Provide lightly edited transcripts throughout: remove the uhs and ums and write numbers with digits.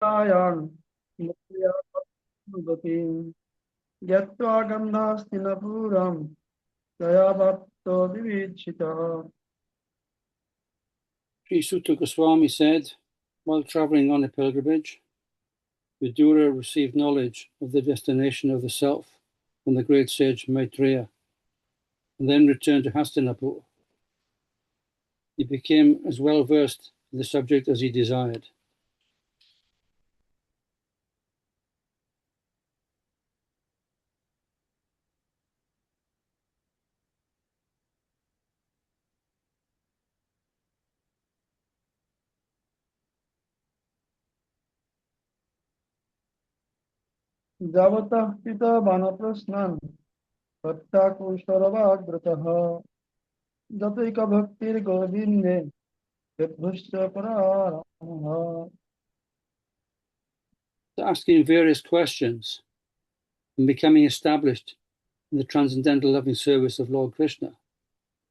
Yayan Yatva Gandhastinapuram Dayabhakto Vivichita. Sri Sutta Goswami said, while traveling on a pilgrimage, Vidura received knowledge of the destination of the self from the great sage Maitreya, and then returned to Hastinapur. He became as well versed in the subject as he desired. Javatah Pita Banaprasnan Bhattakusharavagrataha Jataika Bhaktir Govinde Yadbhusya Pararamaha. Asking various questions and becoming established in the transcendental loving service of Lord Krishna,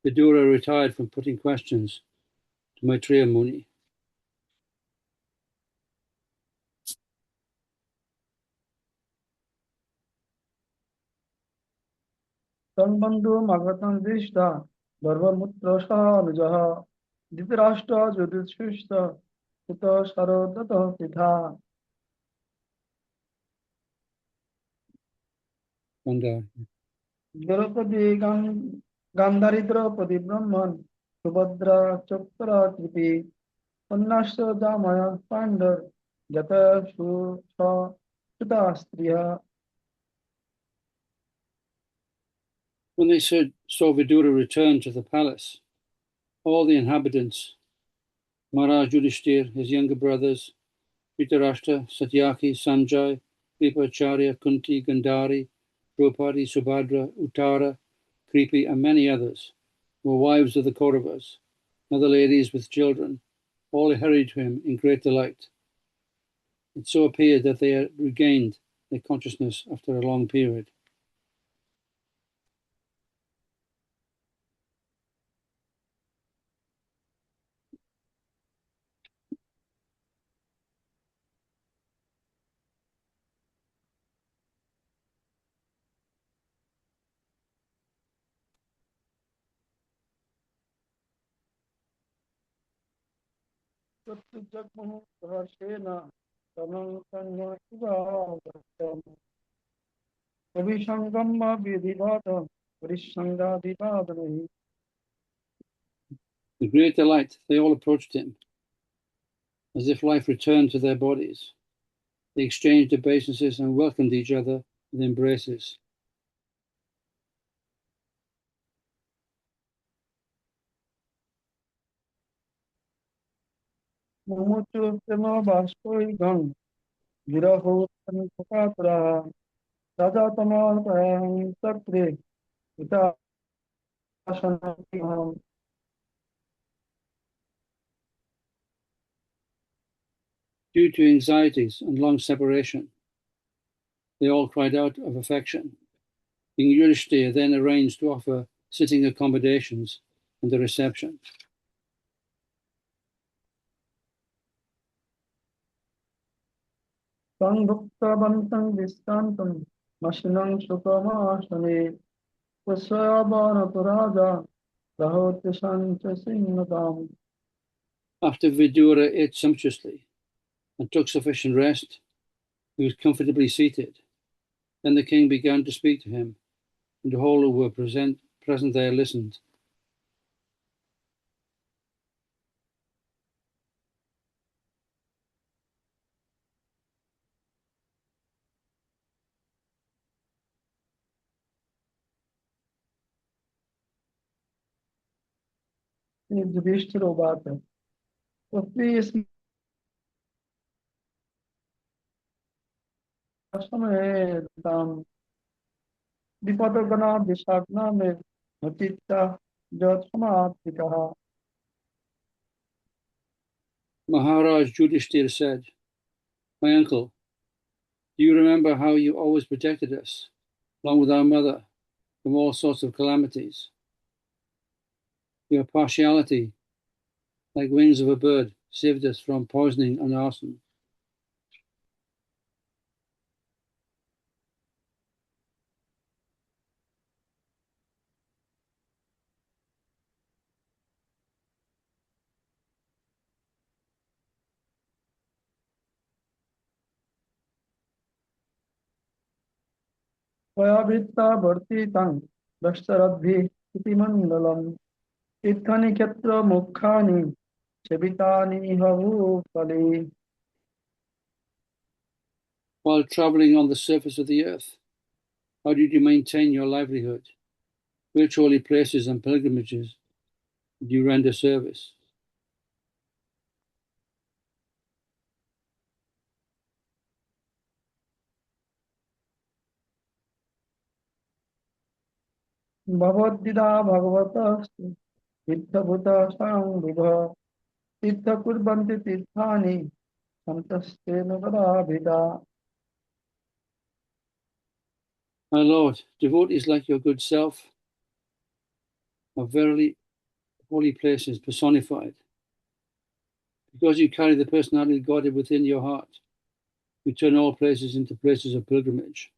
Vidura retired from putting questions to Maitreya Muni. Tanbandhu Magatam Vishta Dharmamutra Nujaha Dhritarashtra Yudhishthira Sutta Sarodata Pitha. Draupadi Gandhari Draupadi Brahman Subhadra Chokra Kripi Pannasya Damaya Pandar Jata Shuta Striya. When they saw Vidura return to the palace, all the inhabitants, Maharaj Yudhishthir, his younger brothers, Dhritarashtra, Satyaki, Sanjay, Kripacharya, Kunti, Gandhari, Draupadi, Subhadra, Uttara, Kripi, and many others, were wives of the Kauravas, other ladies with children, all hurried to him in great delight. It so appeared that they had regained their consciousness after a long period. Jagmohu Harshena Tanang Kanya Iva Abhishangama Vidivata Varishanga Vidavanahi. With great delight, they all approached him, as if life returned to their bodies. They exchanged obeisances and welcomed each other with embraces. Mumuchu Prema Bashkoi Gang Viraho Tanipatra Raja Tamal Payam Sakre Ita Shanati. Due to anxieties and long separation, they all cried out of affection. King Yudhishthira then arranged to offer sitting accommodations and a reception. Sanghukta Bantang Viskantam Mashinang Sukamashane Pusayabana Puraja Rahoti Sancha Singadam. After Vidura ate sumptuously and took sufficient rest, he was comfortably seated. Then the king began to speak to him, and the whole who were present there listened. Yudhishthir बात है तो फिर इस समय दाम विपद गना दिशाग्ना में हतिता जो समाप्ति कहा. Maharaj Yudhishthira said, "My uncle, do you remember how you always protected us, along with our mother, from all sorts of calamities? Your partiality, like wings of a bird, saved us from poisoning and arson." त्वयावृत्ता वर्तितं दशरथभिः इतिमण्डलम् तीर्थानि क्षेत्र मुखानि सेवितानि हवूफले. While traveling on the surface of the earth, how did you maintain your livelihood? Which holy places and pilgrimages did you render service? Bhagavad Gita भगवतस्तु तीर्थभूतः संविभः तीर्थ कुर्वन्ति तीर्थानि सन्तस्तेन कदाभिदा. My Lord, devotees like your good self are verily holy places personified. Because you carry the personality of God within your heart, you turn all places into places of pilgrimage.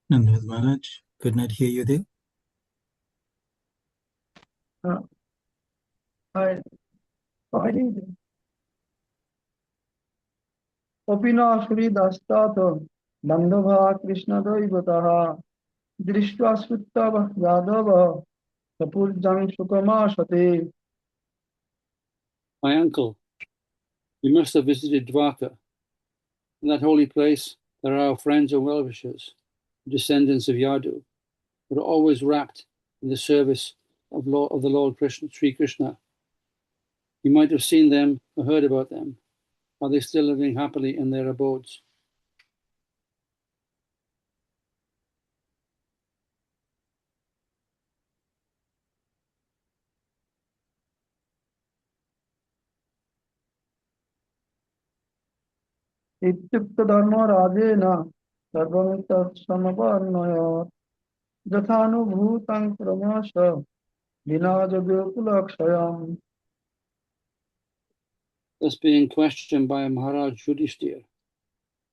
Nandaz Maharaj, could not hear you there. I Opina Dastato Bandava Krishna Daivataha Drishva Suttava Yadava Sapurjang Sukama Shate. My uncle, you must have visited Dwarka. In that holy place, there are our friends and well-wishers, descendants of Yadu, who are always wrapped in the service of the Lord Krishna, Sri Krishna. You might have seen them or heard about them. Are they still living happily in their abodes? Ityukta Dharma Rajena Sarvamita Samavarnaya Jathanu Bhutang Pramasha Vinajagyokulakshayam. Thus being questioned by Maharaj Yudhishthir,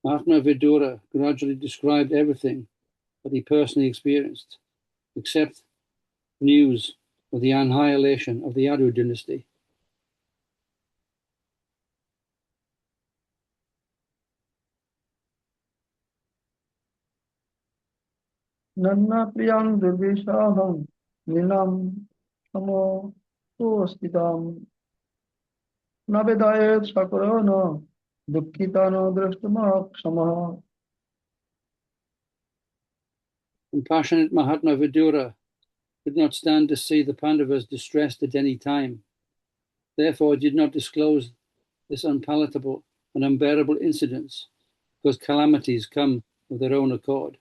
Mahatma Vidura gradually described everything that he personally experienced, except news of the annihilation of the Yadu dynasty. Nanna Priyam Durvishaham Ninam Samo Sustitam Navedayet Sakurana Dukkitano Drashtamakshamaha. Compassionate Mahatma Vidura could not stand to see the Pandavas distressed at any time. Therefore, he did not disclose this unpalatable and unbearable incidents, because calamities come of their own accord.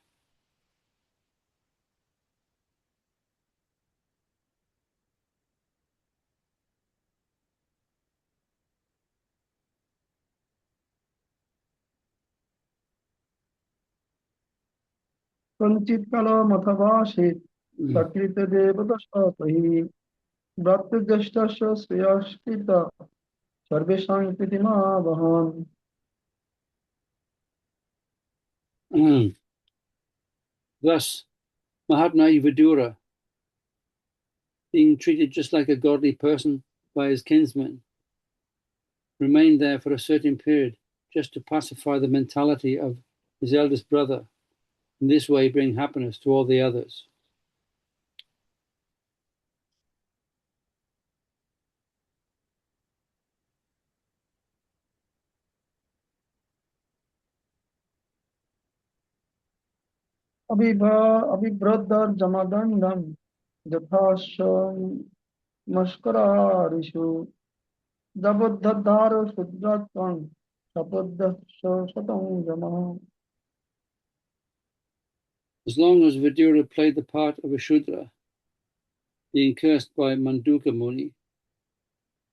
Kanchit Kala Mathavashit Sakrita Devata Shapahi Bhratyajashtasya Sriyashkita Sarveshang Pritima Vahan. Thus, Mahatma Vidura, being treated just like a godly person by his kinsmen, remained there for a certain period just to pacify the mentality of his eldest brother, in this way bring happiness to all the others. Abhibhradar Jamadandam Jathasham Mashkararishu Jabadhadhar Sudratvam Sapadhasya Satam Jama. As long as Vidura played the part of a Shudra, being cursed by Manduka Muni,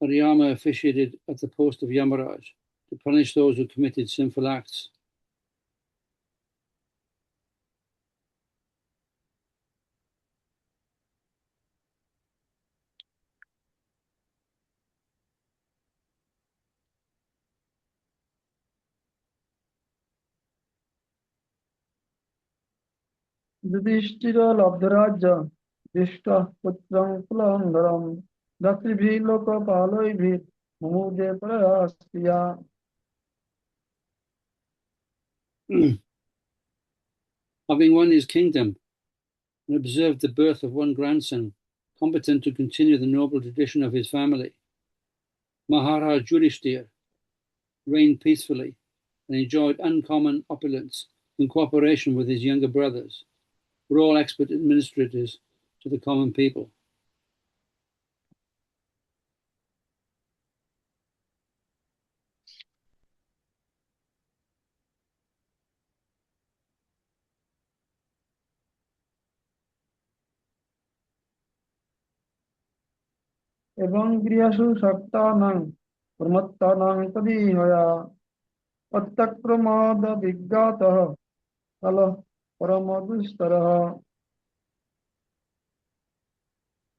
Haryama officiated at the post of Yamaraj to punish those who committed sinful acts. युधिष्ठिरलब्धराज्य दृष्टः पुत्रं कुलन्धरं दातृभिः लोकपालैभिः मुमुदे परस्त्रिया. Having won his kingdom and observed the birth of one grandson, competent to continue the noble tradition of his family, Maharaj Yudhishthir reigned peacefully and enjoyed uncommon opulence in cooperation with his younger brothers, who were all expert administrators to the common people. एवं गृहसु सक्तानां प्रमत्तानां तदीहया अत्यक्रमादविज्ञातः कलः परमदुस्तरः.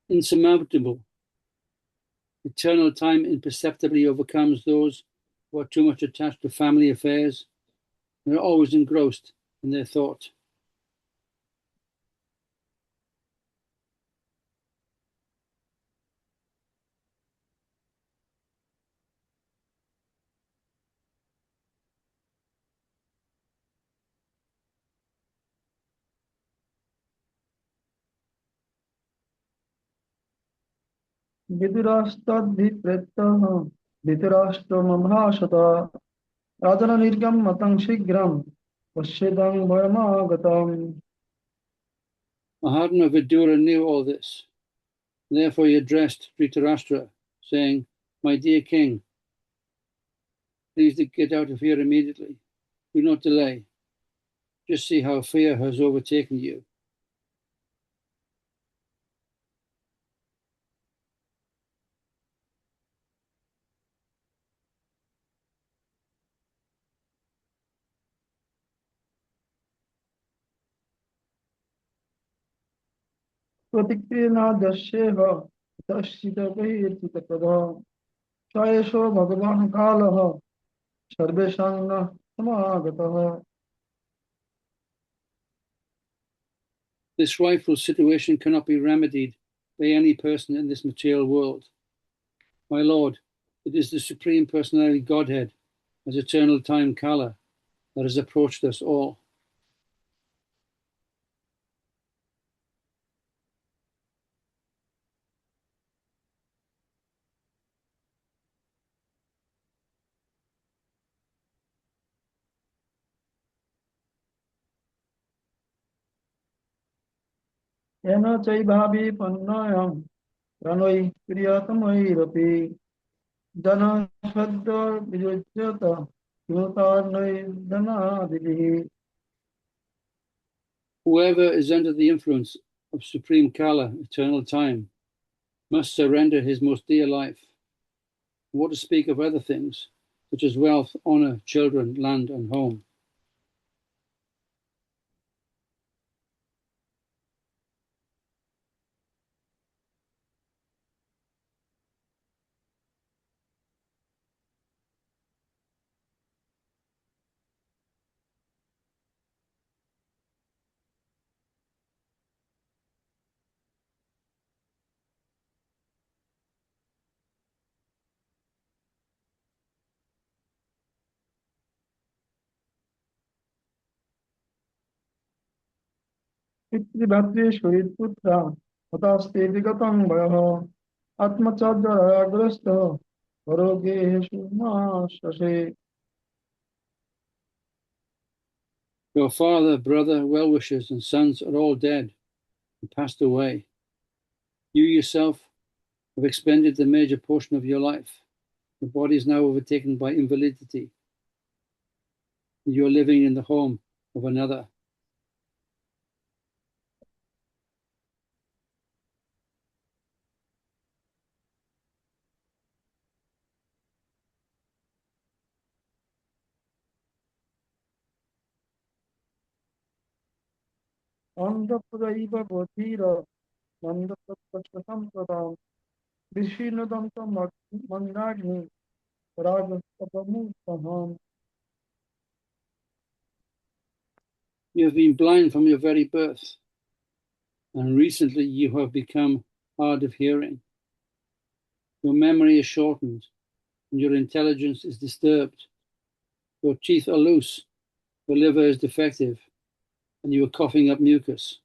Insurmountable, eternal time imperceptibly overcomes those who are too much attached to family affairs and are always engrossed in their thought. विदुरास्तद्भिप्रेत्तः धृतराष्ट्रमभाषत राजननिर्गं मतं शीघ्रं पश्येदं वयमागतम्. Mahatma Vidura knew all this. Therefore he addressed Dhritarashtra, saying, "My dear king, please get out of here immediately. Do not delay. Just see how fear has overtaken you." प्रतिक्रियणादस्येह तस्यैतबहिर्जितप्रदः स एषो भगवान् कालः सर्वेषां नः समागतः. This frightful situation cannot be remedied by any person in this material world. My Lord, it is the Supreme Personality Godhead, as eternal time Kala, that has approached us all. येन चैवाभिपन्नायां रणैः प्रियतमैरपि जनः सद्यो वियुज्यत किमुतार्णैर्धनादिभिः. Whoever is under the influence of Supreme Kala, eternal time, must surrender his most dear life. What to speak of other things, such as wealth, honor, children, land, and home? पितृभ्रातृसुहृत्पुत्रा हतास्ते विगतं वयः आत्मचर्यग्रस्तः परोगेषु नाशसे. Your father, brother, well-wishers, and sons are all dead and passed away. You yourself have expended the major portion of your life. Your body is now overtaken by invalidity, and you are living in the home of another. अन्धपुरैव गोधीर नन्दप्रत्यक्षसम्प्रदाम् विष्णुदन्तं मन्दाग्नि राजस्तपमुपहाम्. You have been blind from your very birth, and recently you have become hard of hearing. Your memory is shortened, and your intelligence is disturbed. Your teeth are loose, your liver is defective, and you are coughing up mucus.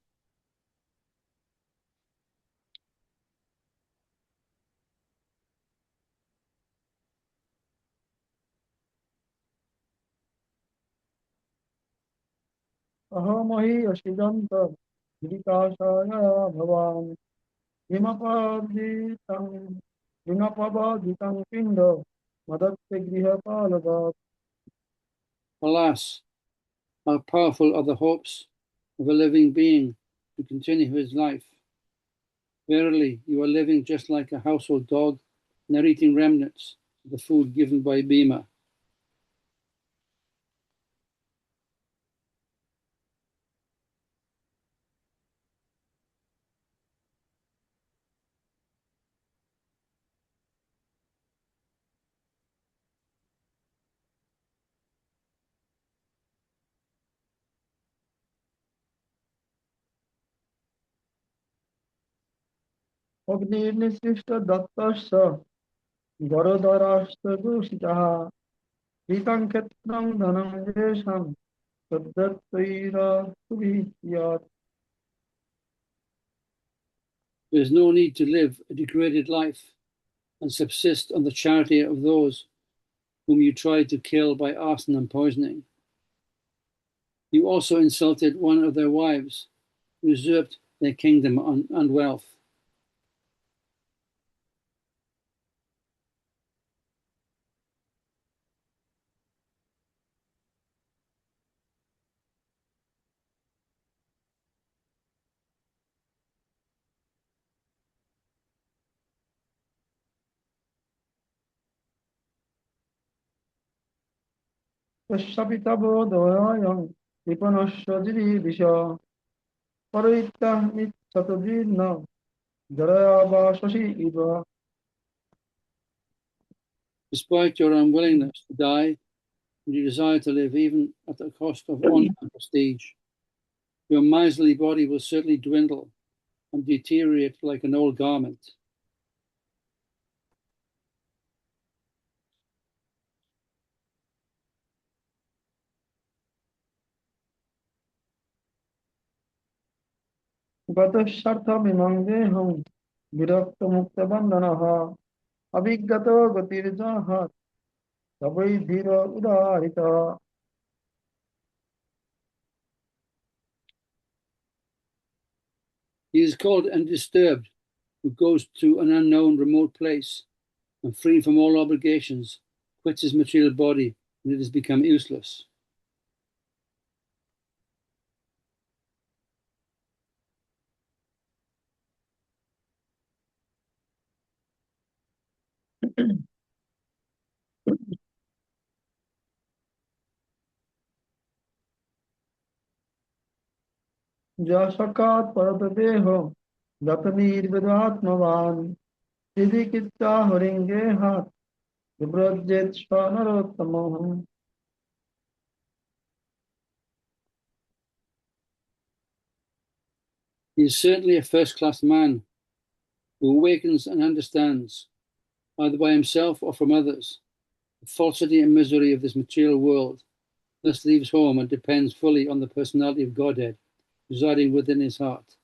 अहमहि अशिदन्त विकासाय भवान् हिमपादितं हिमपवादितं पिण्ड मदस्य गृहपालकात्. Alas, how powerful are the hopes of a living being to continue his life. Verily, you are living just like a household dog and are eating remnants of the food given by Bhima. अग्निर्निसृष्ट दत्तस्य गरोदराश्च दूषितः हीतं क्षेत्रं धनं येषां तद्दत्तैरसुभिः. There is no need to live a degraded life and subsist on the charity of those whom you tried to kill by arson and poisoning. You also insulted one of their wives, usurped their kingdom and wealth. तस्यापि तवोदयां विपनस्य जिजीविष परैत्याह निच्छतजीर्ण जरया वा शशि इव. Despite your unwillingness to die and your desire to live even at the cost of honor and prestige, your miserly body will certainly dwindle and deteriorate like an old garment. गतस्यार्थमिमं देहं विरक्तमुक्तबन्धनः अभिगतो गतिर्जाहात् तवै धीर उदारितः. He is called undisturbed who goes to an unknown remote place and free from all obligations, quits his material body when it has become useless. जसकात् परतदेहो गतनिर्विदात्मवान् यदि किच्चा हरिङ्गेहात् विव्रजेत् स नरोत्तमः. He is certainly a first-class man who awakens and understands, either by himself or from others, the falsity and misery of this material world, thus leaves home and depends fully on the personality of Godhead residing within his heart.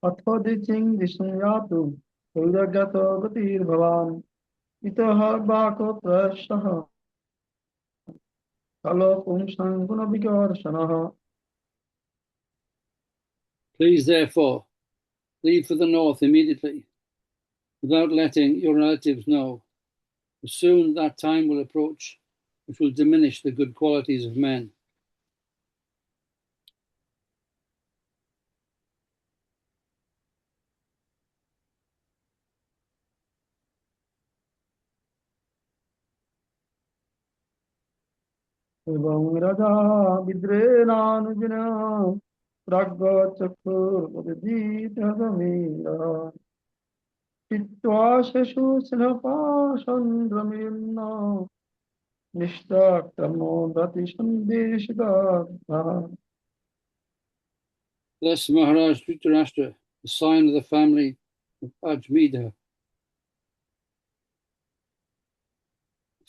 अथोदिचिं विसंयातु वैराग्यतो गतिर्भवान् इतः बाको प्रशः कलो पुंसां गुणविकर्षणः. Please, therefore, leave for the north immediately, without letting your relatives know. Soon that time will approach which will diminish the good qualities of men. এবং রাজা বিদ্রেনানুজন প্রাজ্ঞ চক্ষুর্বদিত মেরা চিত্ত্বা শেষু স্নেহপাশন্দ্রমীর্ণ নিষ্টাক্রমোদতি সন্দেশিতা। Thus Maharaj Dhritarashtra, the scion of the family of Ajmedha,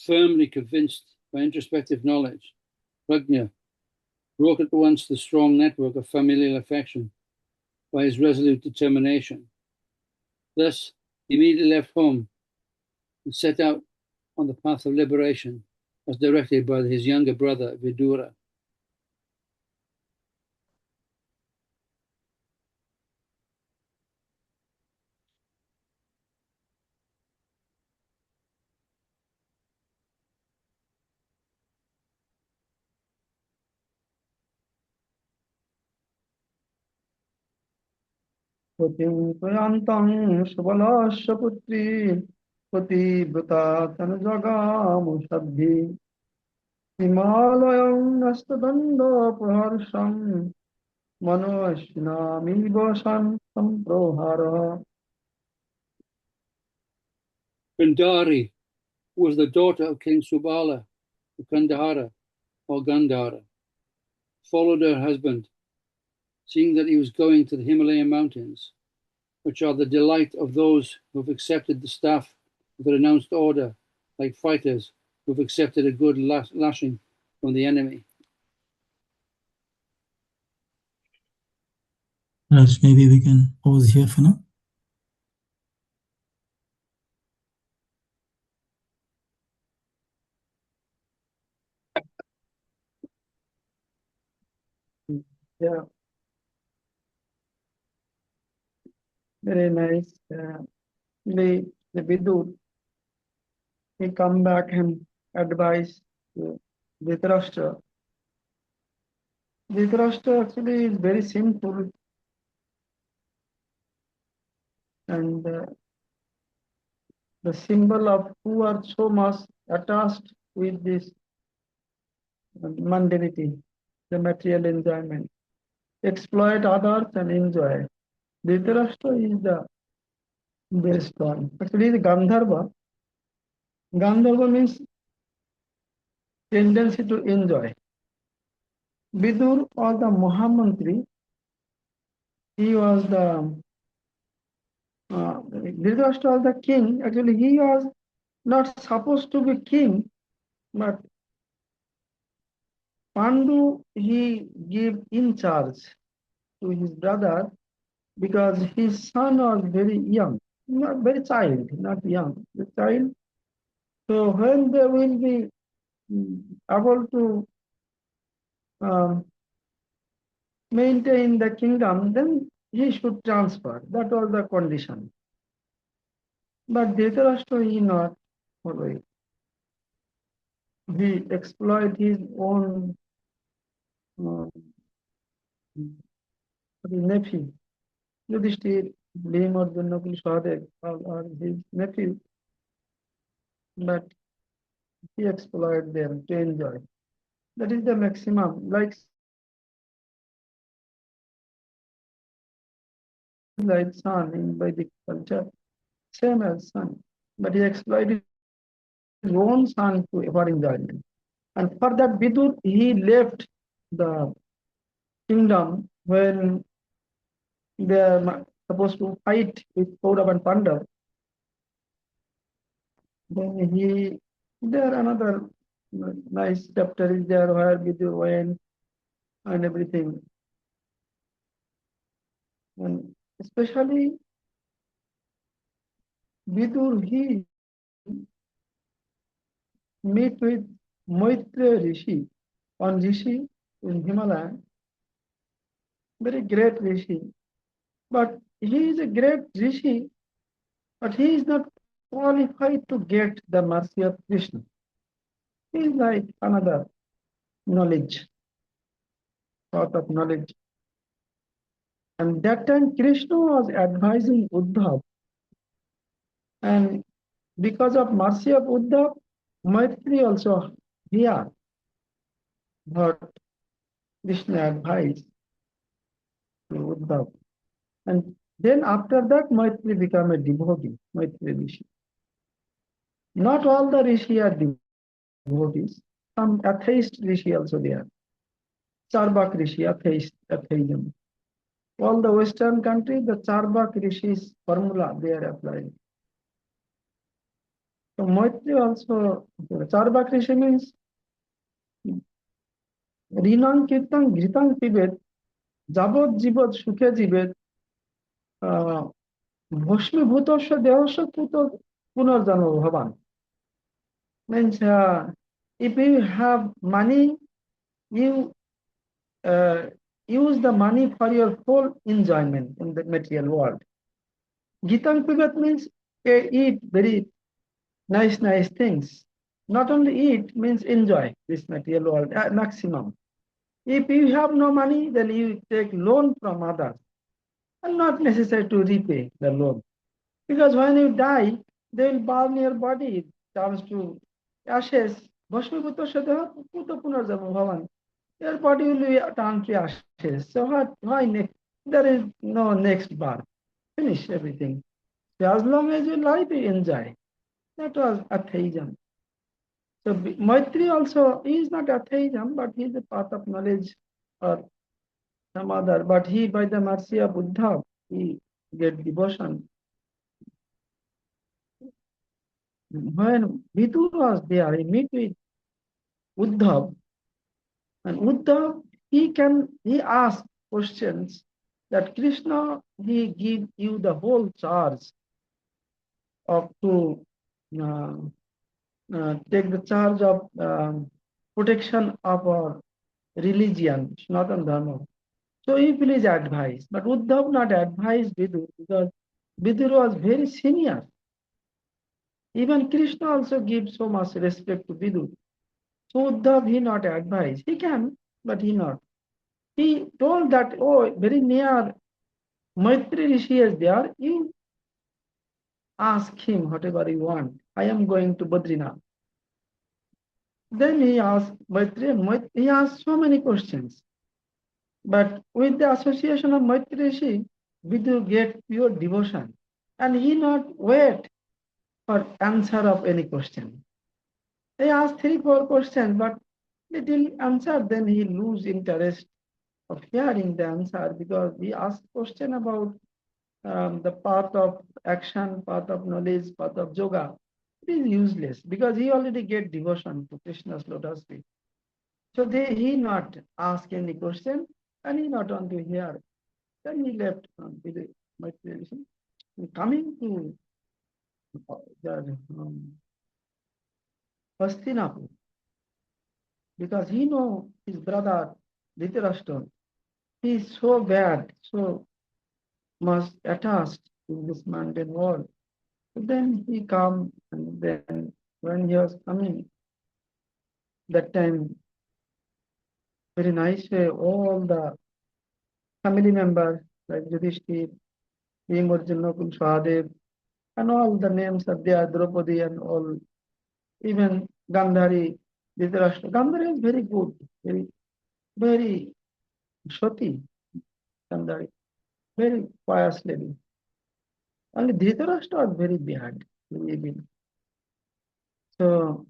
firmly convinced by introspective knowledge, Prajna, broke at once the strong network of familial affection by his resolute determination. Thus, he immediately left home and set out on the path of liberation as directed by his younger brother Vidura. পতিং প্রয়ান্তং সুবলস্য পুত্রী পতিব্রতা তনুজগাম সদ্ধি হিমালয়ং নস্তদণ্ড প্রহর্ষং মনোস্নামিব সম্প্রহার। Gandhari, who was the daughter of King Subala of Kandahara or Gandhara, followed her husband, seeing that he was going to the Himalayan mountains, which are the delight of those who have accepted the staff of the renounced order, like fighters who have accepted a good lashing from the enemy. Raj, maybe we can pause here for now. Yeah, very nice. The Vidur, he come back and advise to Dhritarashtra. Dhritarashtra actually is very simple and the symbol of who are so much attached with this mundanity, the material enjoyment, exploit others and enjoy. Dhritarashtra is the best one. Actually, the Gandharva. Gandharva means tendency to enjoy. Vidur was the Mahamantri. He was the Dhritarashtra was the king. Actually, he was not supposed to be king, but Pandu he gave in charge to his brother because his son was very young, not very child, not young, the child. So when they will be able to maintain the kingdom, then he should transfer. That was the condition. But Dhritarashtra he not follow it. He exploit his own nephew, Yudhishthir, Bhim or Nakul Sahadev, or his nephew, but he exploit them to enjoy. That is the maximum. Like son in Vedic culture, same as son, but he exploited his own son for enjoyment. And for that Vidur, he left the kingdom when they are supposed to fight with Kaurav and Pandav. Then there another nice chapter is there where Vidur went and everything. And especially Vidur, he meet with Maitreya Rishi, one Rishi in Himalaya, very great Rishi. But he is a great Rishi, but he is not qualified to get the mercy of Krishna. He is like another knowledge, sort of knowledge. And that time Krishna was advising Uddhav. And because of mercy of Uddhav, Maitri also here. what Krishna advised to Uddhav. And then after that, Maitri became a devotee, Maitri Rishi. Not all the Rishi are devotees. Some atheist Rishi also there. Charbak Rishi, atheism. All the Western country, the Charbak Rishi's formula they are applying. So Maitri also, Charbak Rishi means Rinang Kirtan Gritang Pibet, Jabot Jibot Sukhe Jibet, Bhoshmibhutosya Dehosya Puto Punarjano Bhavan. Means if you have money, you use the money for your whole enjoyment in the material world. Gitang Pibat means eat very nice things. Not only eat means enjoy this material world at maximum. If you have no money, then you take loan from others and not necessary to repay the loan. Because when you die, they will burn your body, turns to ashes. Bhashmibhuto Shadha Puto Punarjama Bhavan. Your body will be turned to ashes. So why next? There is no next birth. Finish everything. So as long as you live, you enjoy. That was atheism. So Maitri also is not atheism, but he is a path of knowledge or some other. But he, by the mercy of Buddha, he get devotion. When Vidura was there, he meet with Uddhav, and Uddhav he asked questions that Krishna he give you the whole charge of to uh, take the charge of protection of our religion, Sanatana Dharma. So he please advise, but Uddhav not advise Vidur because Vidur was very senior. Even Krishna also gives so much respect to Vidur. So Uddhav he not advise. He can, but he not. He told that, oh, very near Maitri Rishi is there. You ask him whatever you want. I am going to Badrinath. Then he asked Maitri, he asked so many questions. But with the association of Maitri Rishi, Vidur get pure devotion. And he not wait for answer of any question. He asked 3, 4 questions, but he didn't answer. Then he lose interest of hearing the answer because he asked question about the path of action, path of knowledge, path of yoga. It is useless because he already get devotion to Krishna's lotus feet. So he not ask any question and he not want to hear. Then he left with my tradition. Coming to the Hastinapur, because he know his brother Dhritarashtra, he is so bad, so much attached in this mundane world. But then he come, and then when he was coming, that time very nice way, all the family members like Yudhishthir, Bhima, Sahadev, and all the names are there, Draupadi and all, even Gandhari, Dhritarashtra. Gandhari is very good, very Shoti, Gandhari, very pious lady. Only Dhritarashtra was very bad, very evil. So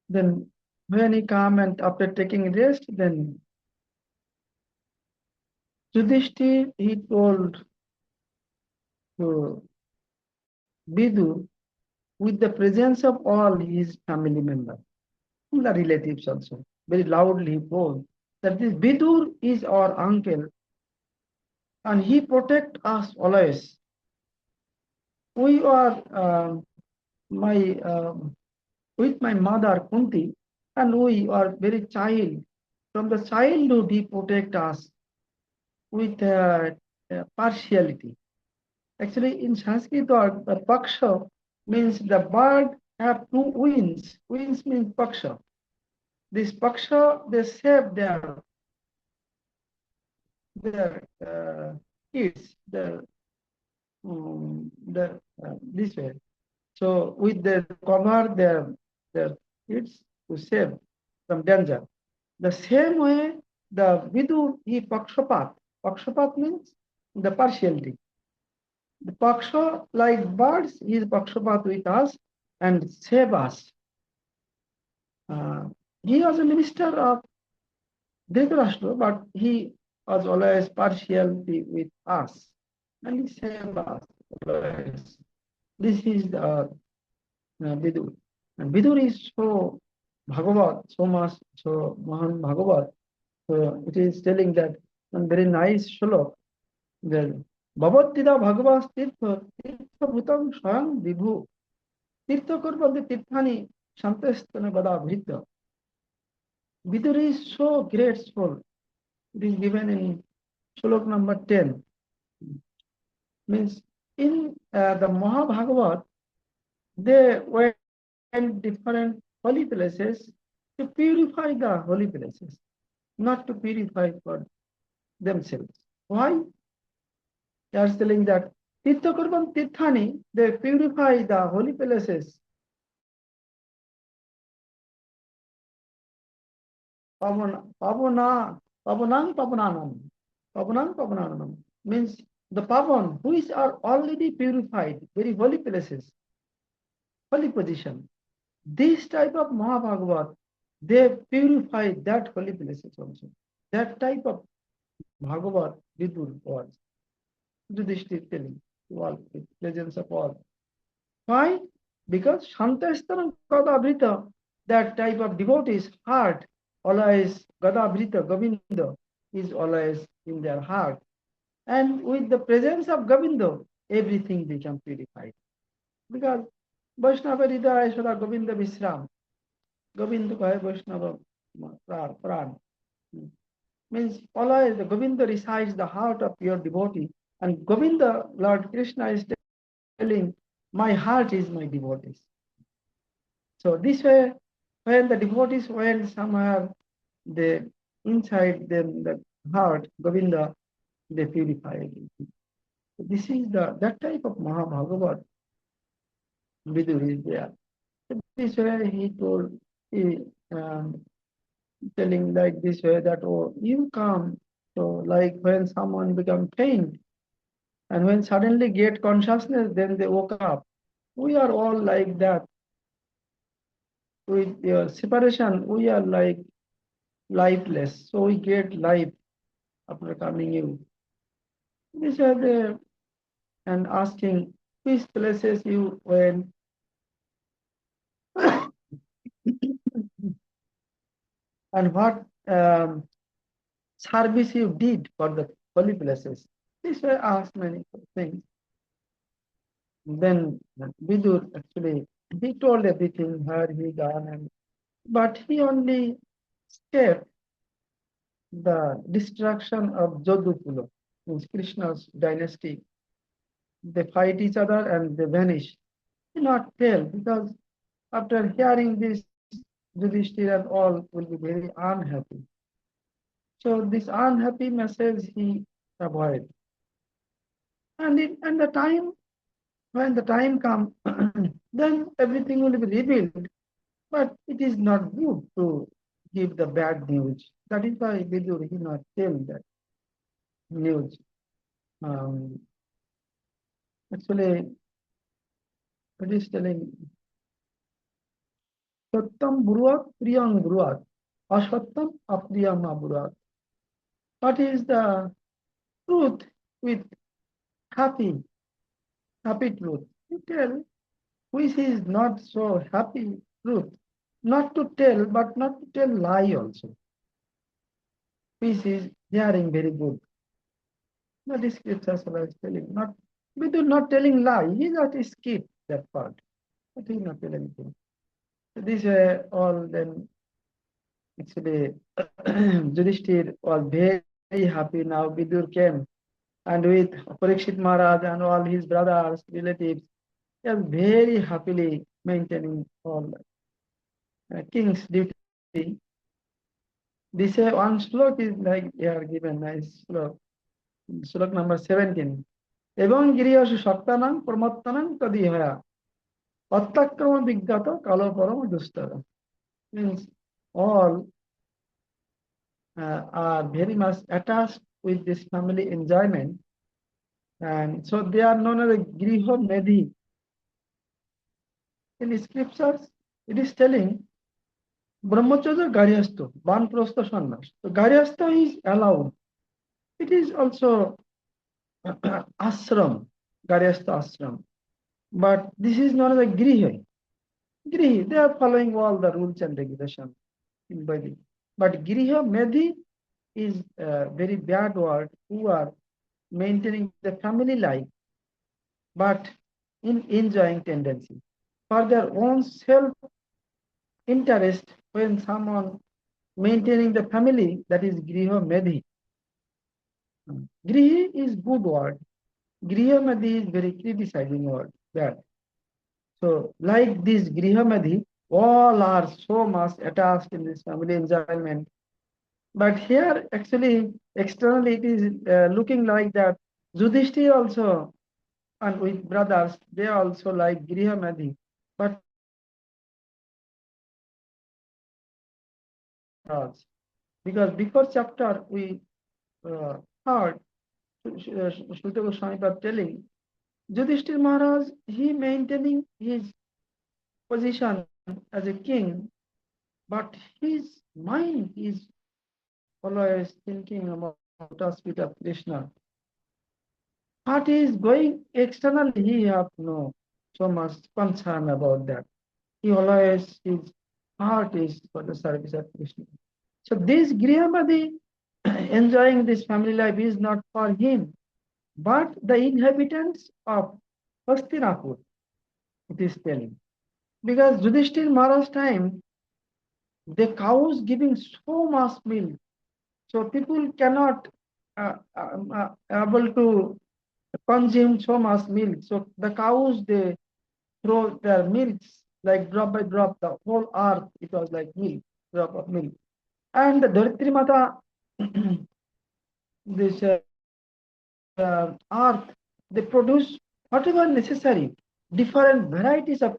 then when he come and after taking rest, then Yudhishthir, he told to Vidur with the presence of all his family members, the relatives also, very loudly told that this Vidur is our uncle and he protect us always. We are my with my mother Kunti, and we are very child. From the childhood, he protect us with partiality. Actually, in Sanskrit, the paksha means the bird have 2 wings. Wings means paksha. This paksha, they save their kids, the this way. So with the cover their their kids to save from danger. The same way, the Vidur, he pakshapat. Pakshapat means the partiality. The paksha, like birds, he is pakshapat with us and save us. Uh, he was a minister of Dhritarashtra, but he was always partiality with us. And he saved us always. This is the Vidur. And Vidur is so Bhagavat, so much, so Mahan Bhagavat. So it is telling that one very nice shlok. That Bhavattida Bhagavas Tirtha Tirtha Bhutam Swayam Vibhu Tirtha Kurvati Tirthani Shantastana Gada Bhrita. Vidur is so grateful. It is given in shlok number 10. Means in the Mahabhagavat, they went different holy places to purify the holy places, not to purify for themselves. Why? They are telling that Tirthakurvam Tirthani, they purify the holy places. Pavanam means the Pavan, who are already purified, very holy places, holy position. This type of Mahabhagavat, they purify that holy places also. That type of Bhagavat Vidur was. Yudhishthir telling to all, with presence of all. Why? Because Shantastaram Gadabrita, that type of devotee's heart, always Gadabrita, Govinda, is always in their heart. And with the presence of Govinda, everything becomes purified. Because Vaishnava Hridaya Shara Govinda Visram, Govinda Kahe Vaishnava Pran. Means always the Govinda resides the heart of your devotee. And Govinda, Lord Krishna is telling, my heart is my devotees. So this way, when the devotees went somewhere, they inside them, the heart, Govinda, they purify everything. So this is that type of Mahabhagavat Vidur is there. So this way he told, telling like this way that, oh, you come. So like when someone become faint, and when suddenly get consciousness, then they woke up. We are all like that. With your separation, we are like lifeless. So we get life after coming you. These are the, and asking which places you went. And what service you did for the holy places. This way asked many things. Then Vidur actually, he told everything, where he gone, and but he only escaped the destruction of Jodhpur, means Krishna's dynasty. They fight each other and they vanish. He not tell, because after hearing this, Yudhishthira and all will be very unhappy. So this unhappy message he avoid. And the time, when the time comes, then everything will be revealed. But it is not good to give the bad news. That is why Vidur he not tell that news. Actually, it is telling Sattam Buruat Priyang Buruat, Asattam Apriyam Buruat. What is the truth with happy truth? You tell which is not so happy truth. Not to tell, but not to tell lie also. Which is hearing very good. That is scriptures are telling. Not Vidur not telling lie. He just skip that part. But he not tell anything. So this way all then actually Yudhishthir was very happy now. Vidur came, and with Parikshit Maharaj and all his brothers, relatives, he was very happily maintaining all king's duty. This one slok is like they are given nice slok. Slok number 17. Evam giriyashu shaktanam pramattanam tadihaya. অত্যাক্রম বিজ্ঞাত কালো পরম দুস্তর means all are very much attached with this family enjoyment, and so they are known as a griho medhi. In scriptures it is telling brahmacharya garyastha banprastha sannyas. So garyastha is allowed. It is also ashram, garyastha ashram, but this is known as a griha. Grihi, they are following all the rules and regulations in Vedic. But Griha Medhi is a very bad word who are maintaining the family life, but in enjoying tendency. For their own self interest, when someone maintaining the family, that is Griha Medhi. Grihi is good word. Griha Medhi is very criticizing word, bad. So, like this Grihamadhi, all are so much attached in this family enjoyment. But here, actually, externally, it is looking like that Yudhishthir also, and with brothers, they also like Grihamadhi. But because before chapter, we heard Shuta Goswami telling Yudhishthir Maharaj, he maintaining his position as a king, but his mind is always thinking about us with of Krishna. What is going externally, he have no so much concern about that. He always, his heart is for the service of Krishna. So this Grihamadi enjoying this family life is not for him, but the inhabitants of Hastinapur, it is telling. Because Yudhishthir Maharaj time, the cows giving so much milk, so people cannot able to consume so much milk. So the cows, they throw their milks like drop by drop. The whole earth, it was like milk, drop of milk. And the Dharitri Mata, this earth, they produce whatever necessary, different varieties of,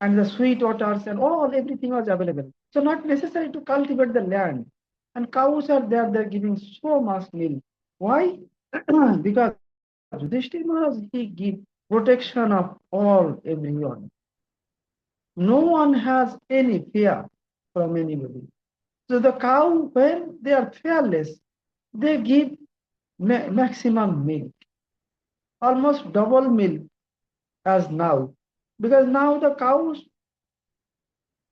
and the sweet waters and all, everything was available. So not necessary to cultivate the land. And cows are there, they're giving so much milk. Why? Because Yudhishthira Maharaj, he give protection of all, everyone. No one has any fear from anybody. So the cow, when they are fearless, they give maximum milk, almost double milk as now. Because now the cows,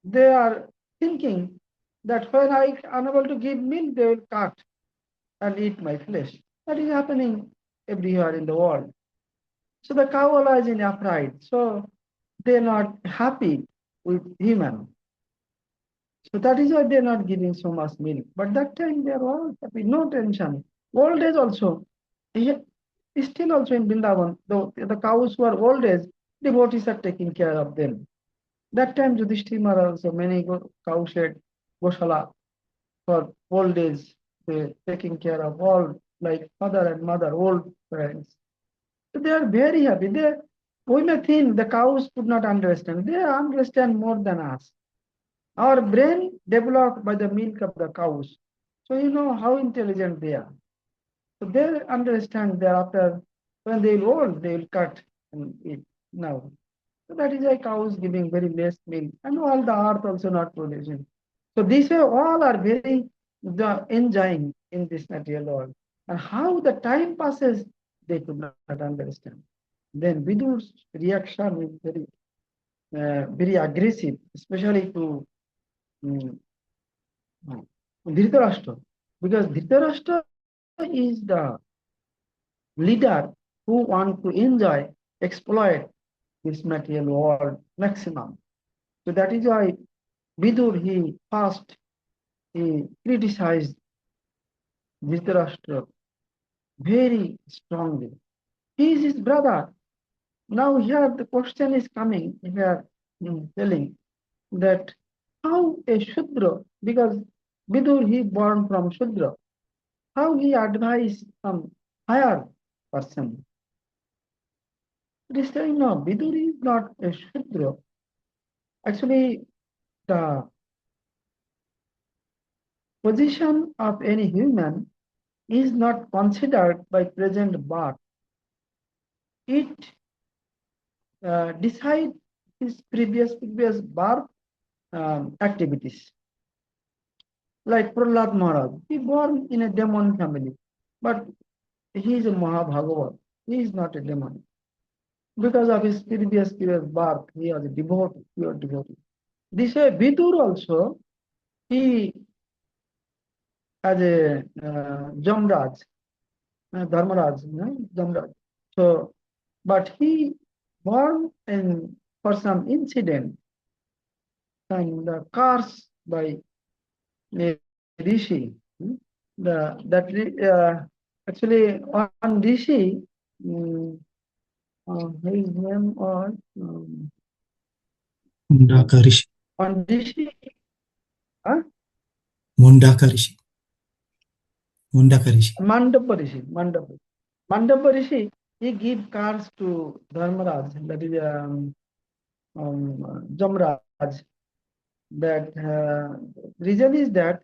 they are thinking that when I am unable to give milk, they will cut and eat my flesh. That is happening everywhere in the world. So the cow lies in upright. So they're not happy with human. So that is why they're not giving so much milk. But that time they are all happy, no tension. Old age also, still also in Vrindavan, the cows who are old age, devotees are taking care of them. That time Yudhishthira Maharaj also, many cow shed, Goshala, for old age, they taking care of all, like father and mother, old parents. So they are very happy. We may think the cows could not understand. They understand more than us. Our brain developed by the milk of the cows. So you know how intelligent they are. So they understand thereafter when they will old, they will cut and eat now. So that is why cows giving very less milk and all the earth also not producing. So these way all are very enjoying in this material world. And how the time passes, they could not understand. Then Vidur's reaction is very aggressive, especially to Dhritarashtra, because Dhritarashtra is the leader who want to enjoy, exploit this material world maximum. So that is why Vidur, he first, he criticized Dhritarashtra very strongly. He is his brother. Now here the question is coming, here telling that how a Shudra, because Vidur, he born from Shudra, how he advised some higher person. It is saying no, Vidur is not a Shudra. Actually, the position of any human is not considered by present birth. It decides his previous birth activities. Like Prahlad Maharaj, he born in a demon family, but he is a Mahabhagavat. He is not a demon. Because of his previous birth, he was a devotee, pure devotee. This way, Vidur also, he as a Jamraj, Dharmaraj, Jamraj. So, but he born in for some incident and cursed by a rishi. Actually on rishi, his name was Mundaka Rishi. on rishi. Huh? Mundaka Rishi. Mundaka Rishi. Mandapa Rishi. Mandapa Rishi, he gave cars to Dharmaraj, that is Jamraj. That reason is that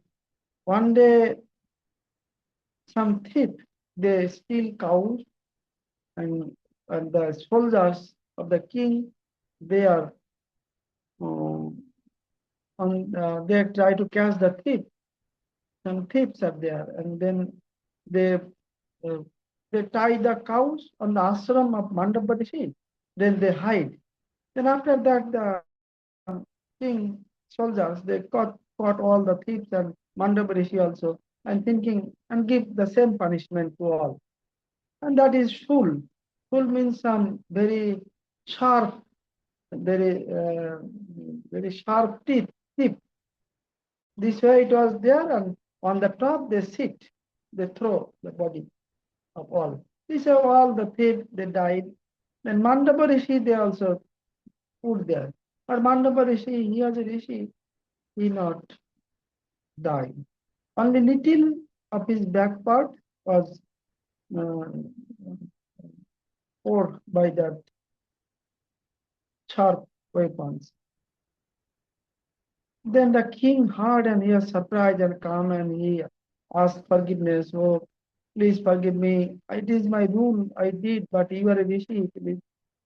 one day some thief, they steal cows, and the soldiers of the king, they are they try to catch the thief. Some thieves are there, and then they uh, they tie the cows on the ashram of Mandapa Rishi. Then they hide. Then after that, the king soldiers, they caught all the thieves and Mandapa Rishi also, and thinking and give the same punishment to all. And that is shul. Shul means some very sharp, very very sharp tip. This way it was there, and on the top they sit, they throw the body of all. These are all the thieves, they died. Then Mandapa Rishi, they also put there. But Mandapa Rishi, he was a Rishi, he not died. Only little of his back part was uh, poured by that sharp weapons. Then the king heard, and he was surprised and calm, and he asked forgiveness. Oh, please forgive me. It is my rule. I did, but you are a rishi.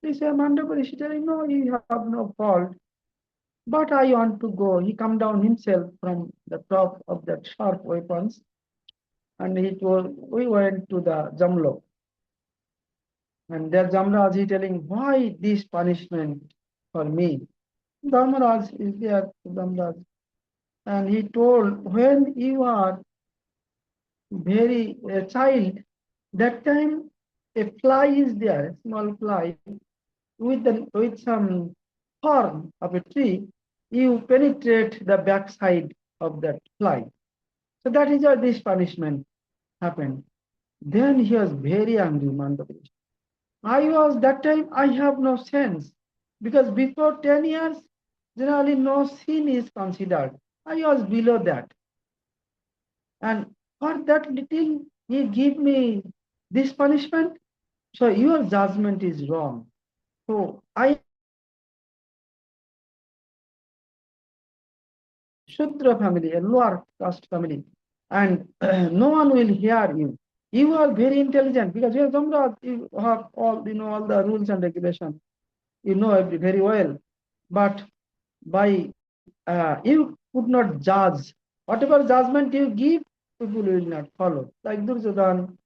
Please say, Mandapa Rishi, no, you have no fault. But I want to go. He come down himself from the top of that sharp weapons, and he told, we went to the Jamlo. And there Jamraj, he telling, why this punishment for me? Dharmaraj is there, Dharmaraj. And he told, when you are very a child, that time a fly is there, a small fly, with some thorn of a tree, you penetrate the backside of that fly. So that is how this punishment happened. Then he was very angry, Mandapa. I was that time, I have no sense, because before 10 years, generally no sin is considered. I was below that. And for that little, he give me this punishment. So your judgment is wrong. So I Shudra family, a lower caste family, and no one will hear you. You are very intelligent because you are Zamraj, you have all, all the rules and regulations. You know very well. But by you could not judge. Whatever judgment you give, people will not follow. Like Duryodhan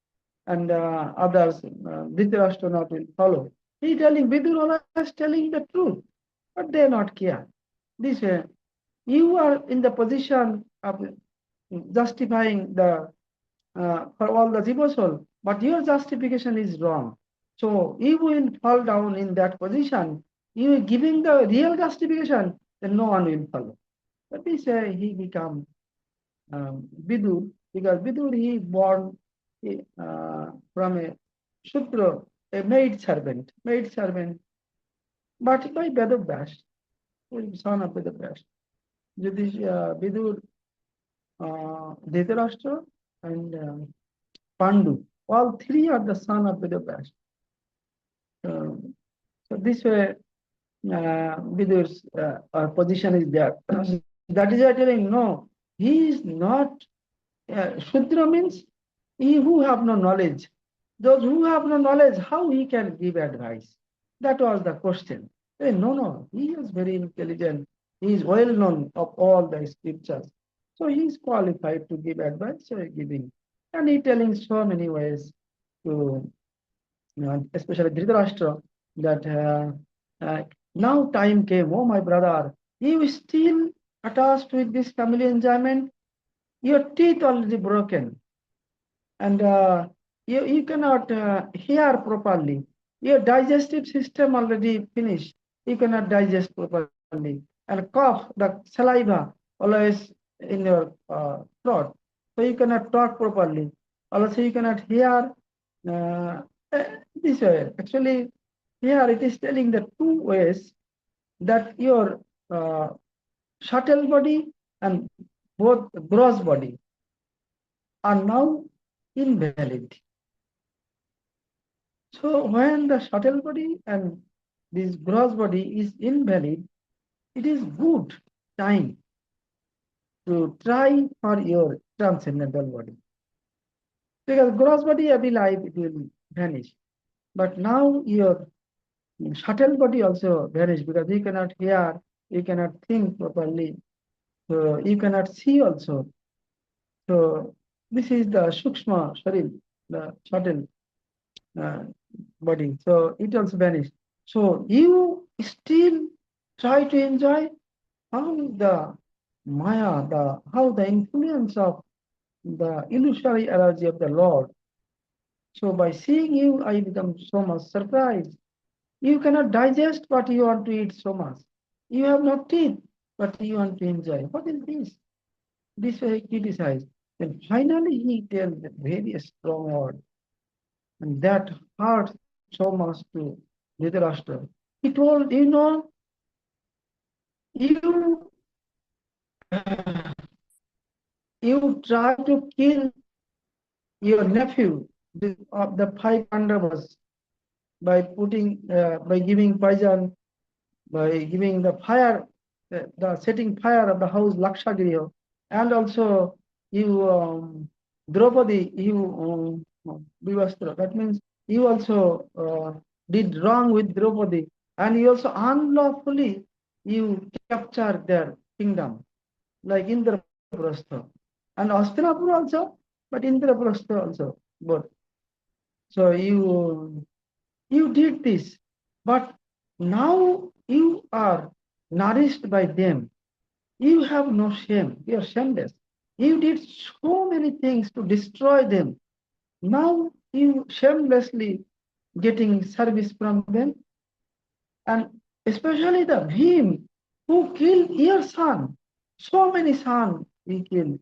and others, Dhritarashtra not will follow. He telling Vidura is telling the truth, but they not care. This way, you are in the position of justifying the for all the Jivasol, but your justification is wrong. So you will fall down in that position. You are giving the real justification, then no one will follow. But we say he become Vidur, because Vidur he born from a Shudra, a maid servant, but by Vedavyas, son of Vedavyas. Vidur, Dhritarashtra, and Pandu, all three are the son of Vedavyas. So this way, Vidur's position is there. That is why telling no, he is not. Shudra means he who have no knowledge. Those who have no knowledge, how he can give advice? That was the question. No, he is very intelligent. He is well known of all the scriptures. So he is qualified to give advice, so giving. And he telling so many ways to, especially Dhritarashtra, that now time came, oh my brother, you still attached with this family enjoyment, your teeth already broken, and you cannot hear properly. Your digestive system already finished. You cannot digest properly. And cough, the saliva always in your throat. So you cannot talk properly. Also, you cannot hear this way. Actually, here it is telling the two ways that your uh, subtle body and both gross body are now invalid. So when the subtle body and this gross body is invalid, it is good time to try for your transcendental body. Because gross body every life it will vanish. But now your subtle body also vanish because you cannot hear, you cannot think properly, so you cannot see also. So this is the Sukshma Sharir, the subtle uh, body. So it also vanished. So you still try to enjoy how the Maya, how the influence of the illusory energy of the Lord. So by seeing you, I become so much surprised. You cannot digest what you want to eat so much. You have no teeth, but you want to enjoy. What is this? This way he criticized. Then finally he tells a very strong word. And that hurt so much to Dhritarashtra. He told, you you try to kill your nephew of the five Pandavas by giving poison, by giving the fire, the setting fire of the house Lakshagriha, and also you Draupadi, Vivastra. That means you also did wrong with Draupadi, and you also unlawfully you capture their kingdom, like Indraprastha, and Hastinapur also, but Indraprastha also, both. So you did this, but now you are nourished by them. You have no shame. You are shameless. You did so many things to destroy them. Now you shamelessly getting service from them, and especially the Bhim who killed your son. So many sons he killed,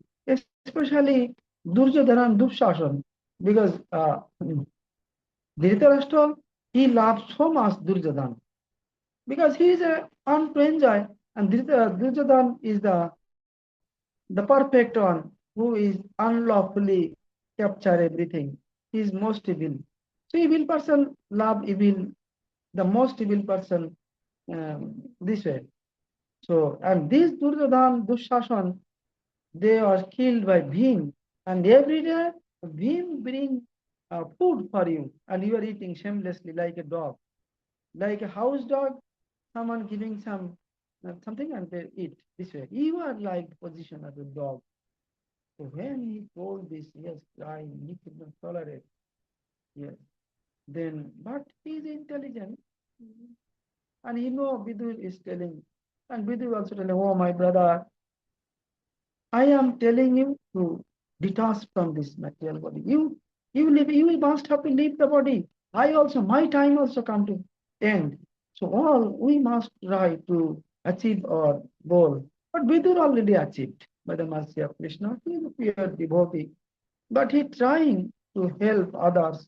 especially Duryodhana and Dupshashan, because Dhritarashtra, he loved so much Duryodhana because he is a on to enjoy, and Duryodhana is the perfect one who is unlawfully capture everything. He is most evil. So evil person love evil, the most evil person this way. So and this Duryodhana, Dushashan, they are killed by Bhim, and every day Bhim bring food for you, and you are eating shamelessly like a dog, like a house dog. Someone giving something and they eat this way. You are like the position of a dog. So when he told this, yes, crying, he could not tolerate. Yes. Then, but he is intelligent, and he know Vidur is telling, and Vidur also telling, oh my brother, I am telling you to detach from this material body. You must have to leave the body. I also, my time also come to end. So all we must try to achieve our goal. But Vidur already achieved by the mercy of Krishna. He is a pure devotee. But he trying to help others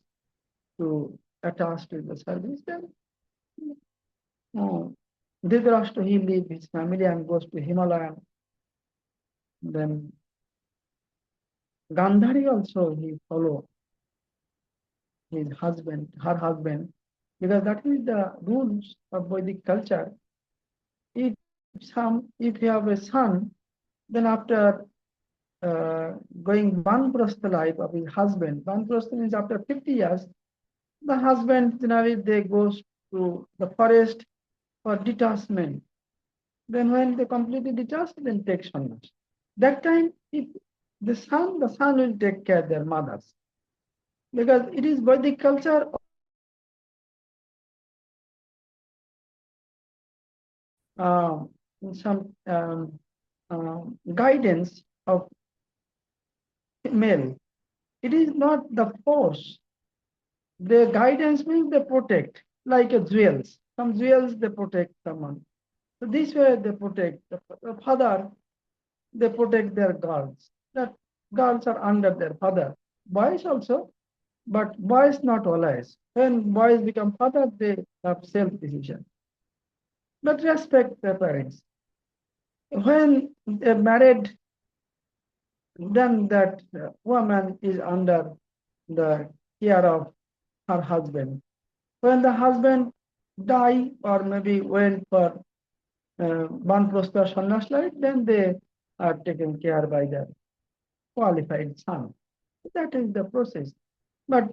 to attach to the service. Then Dhritarashtra, he leave his family and goes to Himalaya. Then Gandhari also he follow his husband, her husband, because that is the rules of Vedic culture. If you have a son, then after going Banprastha life of his husband, Banprastha means after 50 years, the husband generally they goes to the forest for detachment. Then when they completely detach, then take sannyas. That time, if the son will take care of their mothers. Because it is Vedic culture some guidance of male. It is not the force. The guidance means they protect, like a jewels. Some jewels they protect someone. So this way they protect the father. They protect their girls. That girls are under their father. Boys also, but boys not always. When boys become father, they have self-decision. But respect their parents. When they're married, then that woman is under the care of her husband. When the husband die or maybe went for Banprastha sannyas life, then they are taken care by the qualified son. That is the process. But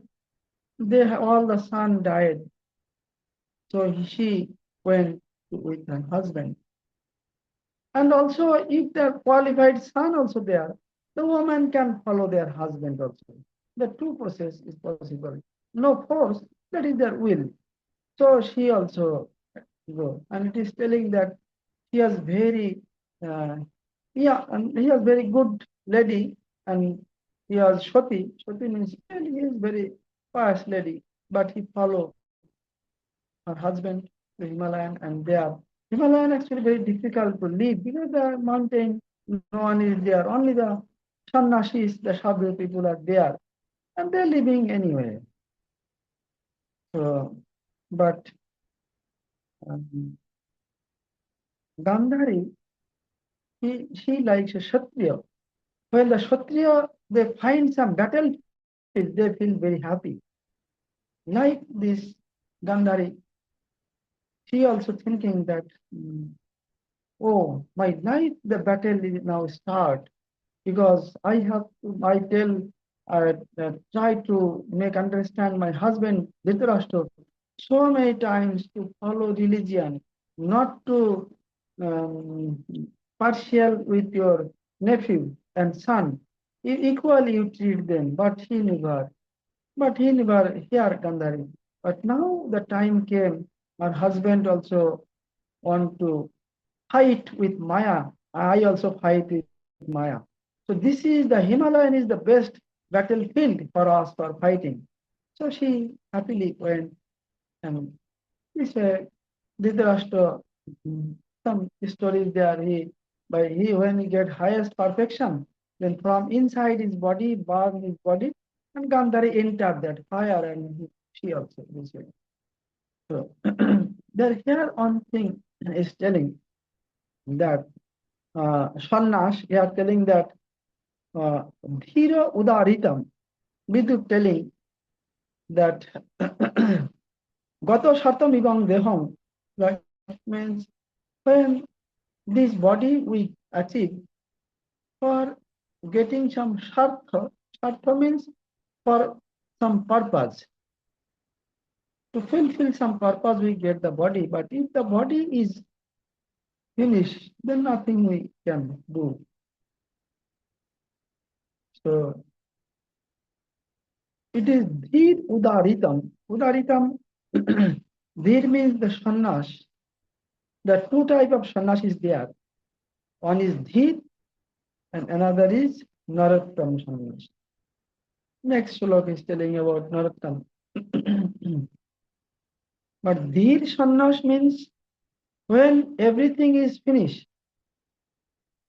all the son died, so she went with her husband. And also, if the qualified son also there, the woman can follow their husband also. The two process is possible. No force, that is their will. So she also go, and it is telling that he has very, and he has very good lady, and he has Shwati. Shwati means he is very pious lady, but he follow her husband to Himalayan, and they are Himalayan actually very difficult to live because the mountain, no one is there, only the sannyasis, the sadhu people are there, and they're living anyway. So, but Gandhari, she likes a Kshatriya. When the Kshatriya, they find some battlefield, they feel very happy. Like this Gandhari, she also thinking that, oh, my life, the battle is now start because I try to make understand my husband Dhritarashtra so many times to follow religion, not to um, partial with your nephew and son. Equally you treat them, but he never hear Gandhari. But now the time came, her husband also want to fight with Maya. I also fight with Maya. So this is the Himalayan is the best battlefield for us for fighting. So she happily went, and this Dhritarashtra, some stories there. He when he get highest perfection, then from inside his body, burn his body, and Gandhari entered that fire, and she also this way. So there here on thing is telling that Sannash, they are telling that Dhira Udaritam, Vidu telling that Gato Sartam Igam Deham, that means when this body we achieve for getting some sartha, sartha means for some purpose. To fulfill some purpose, we get the body, but if the body is finished, then nothing we can do. So it is Dhir Udaritam. Udaritam, Dhir means the sannyas. The two type of sannyas is there. One is Dhir and another is Narottam sannyas. Next slok is telling about Narottam. But Dhir sannyas means when everything is finished,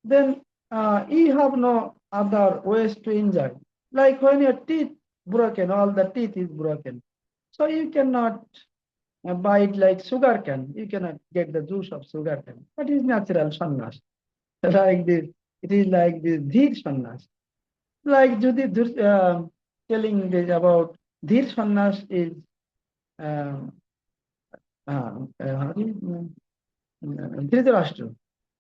then you have no other ways to enjoy. Like when your teeth broken, all the teeth is broken. So you cannot buy it like sugar cane. You cannot get the juice of sugar cane. That is natural sannyas. Like this, it is like this dhir sannyas. Like telling this about dhir sannyas is Dhritarashtra.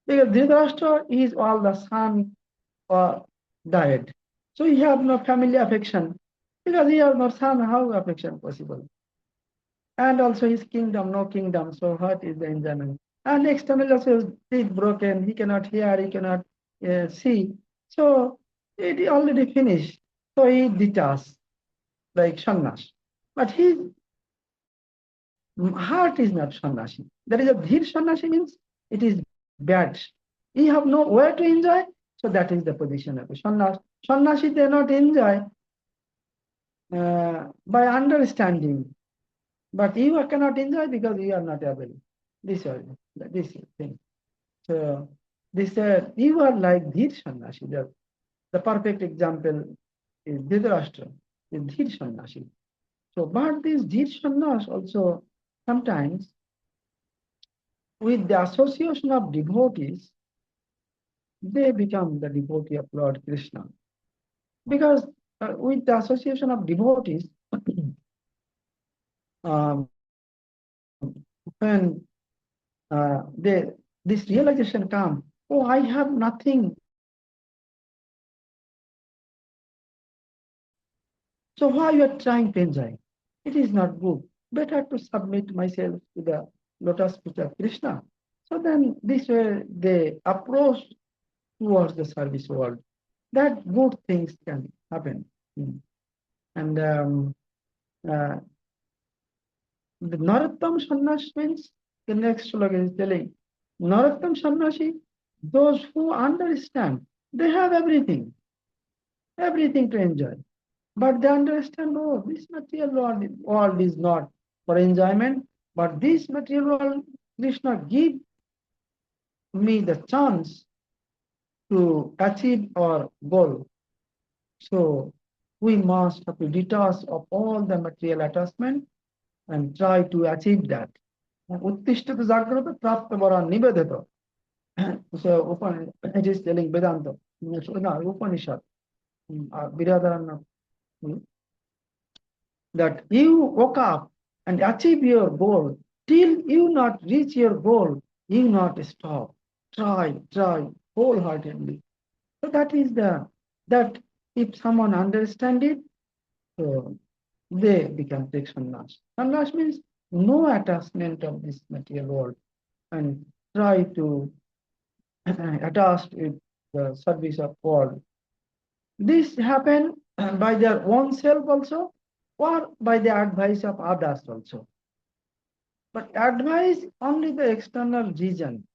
Because Dhritarashtra is all the son died. So he have no family affection. Because he has no son, how affection possible? And also his kingdom, no kingdom. So what is the enjoyment? And external also his teeth broken. He cannot hear, he cannot see. So it already finished. So he detached like sannyas. But his heart is not sannyasi. That is a dhir sannyasi means it is bad. You have no way to enjoy. So that is the position of a sannyas. Sannyasi they not enjoy by understanding. But you cannot enjoy because you are not able. This thing. So this you are like dhir sannyasi. The perfect example is Dhritarashtra, is dhir sannyasi. So, but this dhir sannyas also sometimes with the association of devotees, they become the devotee of Lord Krishna. Because with the association of devotees, um, when this realization comes, oh, I have nothing. So why you are trying to enjoy? It is not good. Better to submit myself to the lotus feet of Krishna. So then this way they approach towards the service world. That good things can happen. And the Narottam Sannyas means the next slogan is telling Narottam Sannyasi, those who understand, they have everything to enjoy. But they understand, oh, this material world is not for enjoyment, but this material world, Krishna give me the chance to achieve our goal. So we must have to detach of all the material attachment and try to achieve that. Uttishthata Jagrata Prapta Vara Nivedata. So it is telling Vedanta, Upanishad, Viradharana, that you woke up and achieve your goal. Till you not reach your goal, you not stop. Try wholeheartedly. So that is that if someone understand it, so they become take sannyas. Sannyas means no attachment of this material world and try to attach with the service of world. This happen by their own self also or by the advice of others also. But advice only the external region.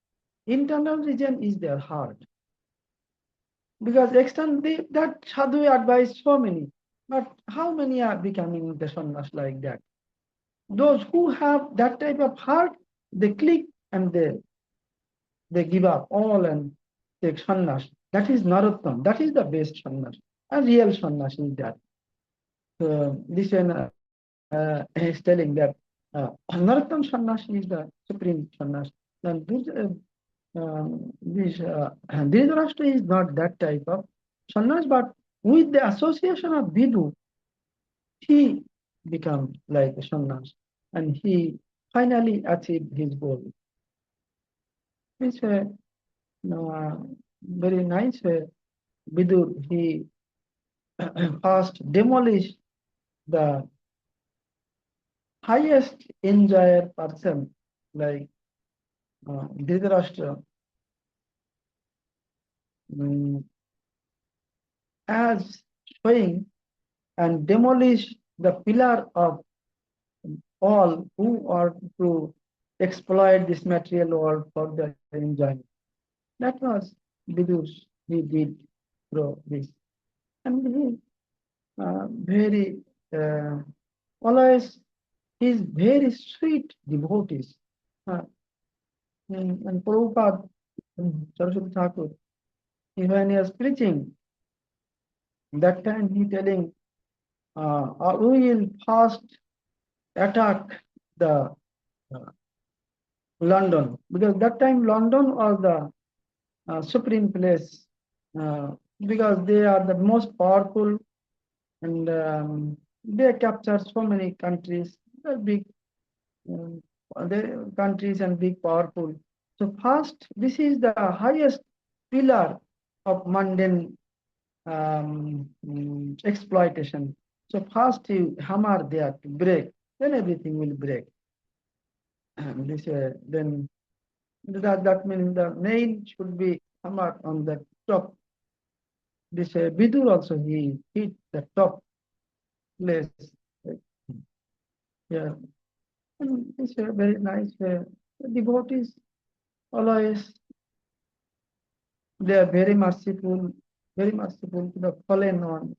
Internal region is their heart. Because externally that sadhu advice so many. But how many are becoming the sannyas like that? Those who have that type of heart, they click and they give up all and take sannyas. That is Narottam. That is the best sannyas. A real sannyas is that. This one is telling that Narottam sannyas is the supreme sannyas. And Dhritarashtra is not that type of sannyas, but with the association of Vidu, he becomes like a sannyas, and he finally achieved his goal. It's a very nice Vidur. He first demolished the highest enjoyer person like Dhritarashtra as showing and demolish the pillar of all who are to exploit this material world for their enjoyment. That was Vidus he did through this. And he very always he's very sweet devotees. And Prabhupada, Saraswati Thakur, when he was preaching, that time he telling, we will first attack the London, because that time London was the supreme place, because they are the most powerful and they capture so many countries. They're big the countries and big powerful. So first, this is the highest pillar of mundane exploitation. So first you hammer there to break, then everything will break. And this then that means the nail should be hammered on the top. This Vidura also he hit the top place. Yeah, and it's a very nice devotees always they are very merciful to the fallen one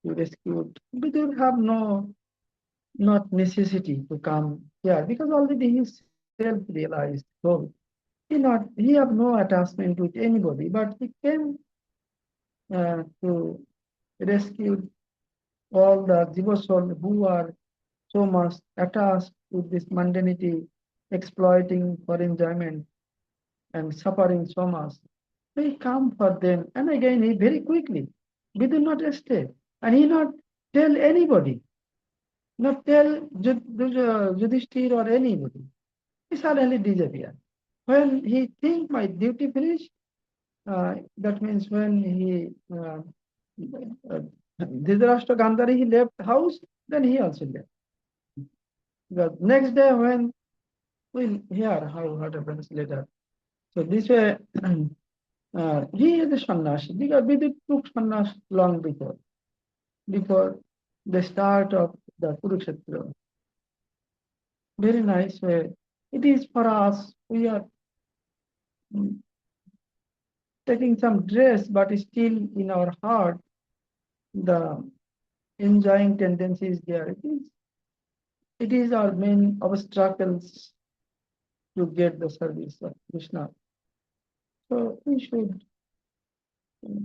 to rescue. But they have not necessity to come here because already he is self-realized. So he have no attachment with anybody, but he came to rescue all the jiva soul who are so much attached to this mundanity, exploiting for enjoyment and suffering so much. They come for them, and again he very quickly, we do not stay, and he not tell anybody, not tell Yudhishthir or anybody. He suddenly disappear. When he think my duty finished, that means when he Dhritarashtra Gandhari he left house, then he also left. The next day when we'll hear how what happens later. So this way he is a sannyasi because Vidit took sannyas long before the start of the Kurukshetra. Very nice way. It is for us, we are taking some dress, but still in our heart, the enjoying tendency is there. It is our main obstacles to get the service of Krishna. So we should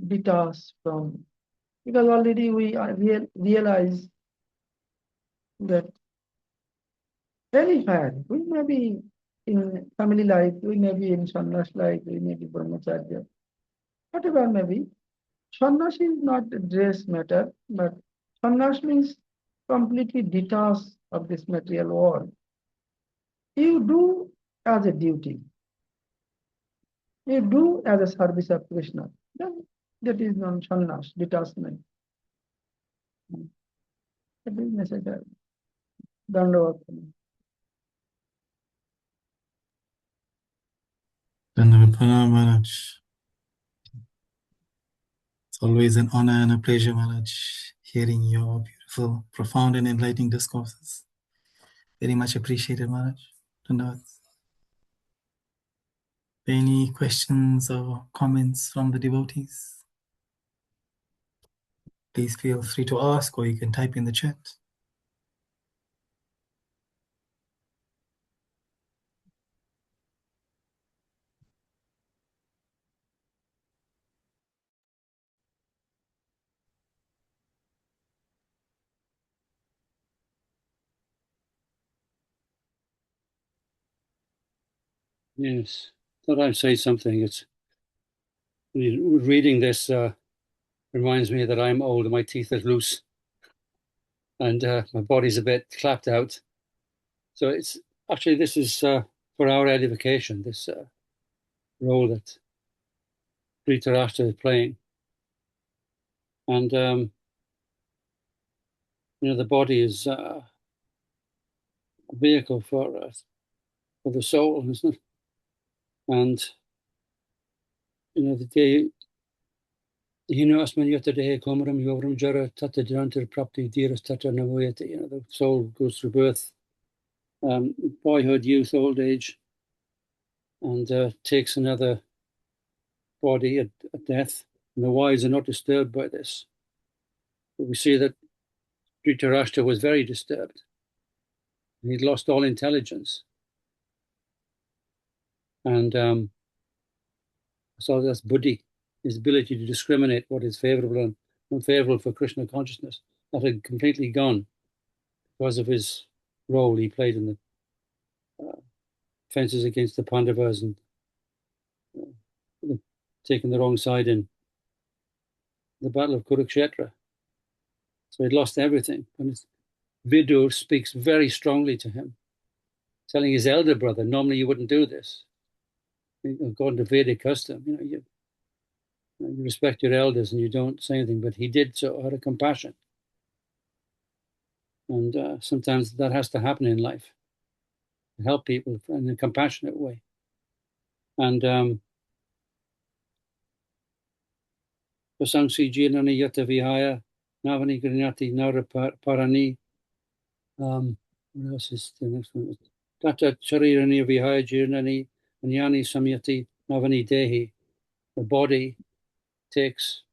detach from, because already we realize that anywhere, we may be in family life, we may be in sannyas life, we may be brahmacharya, whatever may be. Sannyas is not a dress matter, but sannyas means completely detached of this material world. You do as a duty. You do as a service of Krishna. Then that is non sannyas, detachment. That is necessary. Dandavat. Dhanavad Pranam, Maharaj. It's always an honor and a pleasure, Maharaj, hearing your beautiful, profound, and enlightening discourses. Very much appreciated, Maharaj. Dhanavad. Any questions or comments from the devotees? Please feel free to ask, or you can type in the chat. Yes, thought I'd say something. It's reading this reminds me that I'm old and my teeth are loose, and my body's a bit clapped out. So it's actually this is for our edification. This role that Dhritarashtra is playing, and the body is a vehicle for the soul, isn't it? And the day the soul goes through birth, boyhood, youth, old age, and takes another body at death. And the wise are not disturbed by this. But we see that Dhritarashtra was very disturbed. He'd lost all intelligence. And so that's buddhi, his ability to discriminate what is favorable and unfavorable for Krishna consciousness. That had completely gone because of his role he played in the offenses against the Pandavas and taking the wrong side in the Battle of Kurukshetra. So he'd lost everything. And Vidur speaks very strongly to him, telling his elder brother, normally you wouldn't do this. According to Vedic custom, you respect your elders and you don't say anything, but he did so out of compassion. And sometimes that has to happen in life, to help people in a compassionate way. And Pasangsi Jirani Yata Vihaya, Navani Grinati Nara Parani. What else is the next one? Tata Charirani Vihaya Jirani Anyani Samyati Navani Dehi. The body takes,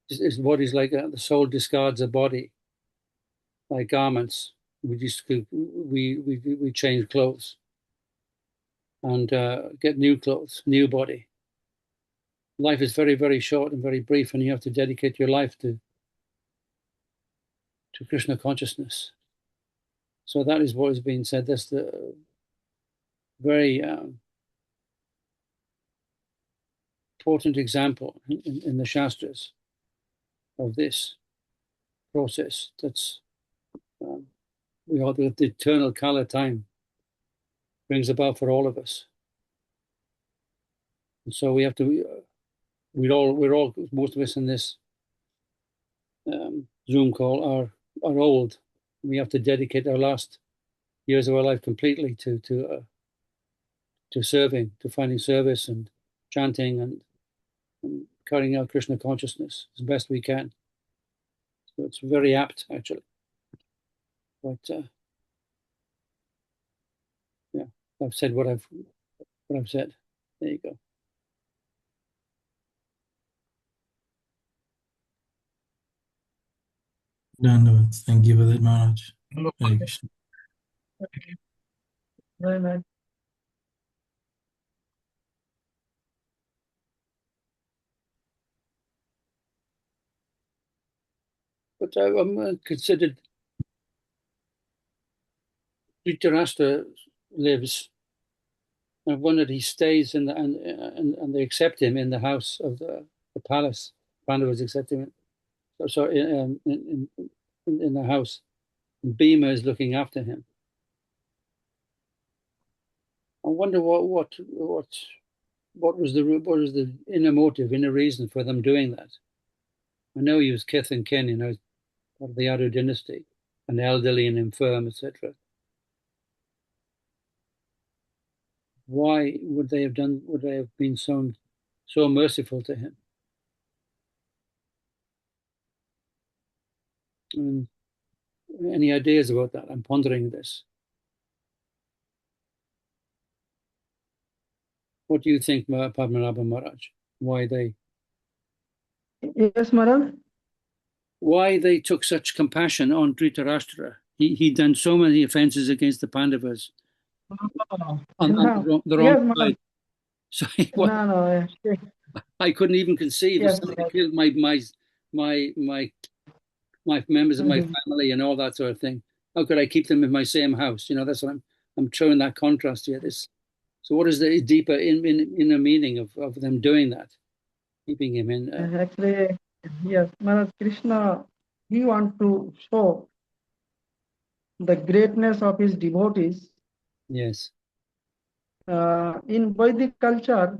his body's like the soul discards a body, like garments. We change clothes and get new clothes, new body. Life is very, very short and very brief, and you have to dedicate your life to Krishna consciousness. So that is what is being said. That's the very important example in the Shastras of this process. That's we all the eternal Kala time brings about for all of us. And so we have to. We're all most of us in this Zoom call are old. We have to dedicate our last years of our life completely to serving, to finding service and chanting and carrying out Krishna consciousness as best we can. So it's very apt, actually. But yeah, I've said what I've said. There you go. Done. Thank you for that, Maharaj. Hare Krishna. Very nice. But I'm considered Dhritarashtra lives. I've wondered he stays in the and they accept him in the house of the palace. Pandavas accept him. Sorry, in the house. And Bhima is looking after him. I wonder what was the inner motive, inner reason for them doing that. I know he was kith and kin, part of the Yadu dynasty, and elderly and infirm, etc. Why would they have been so merciful to him? Any ideas about that? I'm pondering this. What do you think, Padmanabha Maharaj? Why they? Yes, Maharaj. Why they took such compassion on Dhritarashtra? He'd done so many offenses against the Pandavas on the wrong side. So No. I couldn't even conceive if somebody killed my members of my family and all that sort of thing. How could I keep them in my same house? That's what I'm showing that contrast here. So what is the deeper inner meaning of them doing that, keeping him in? Actually, yes, Maharaj Krishna, he wants to show the greatness of his devotees. Yes. In Vedic culture,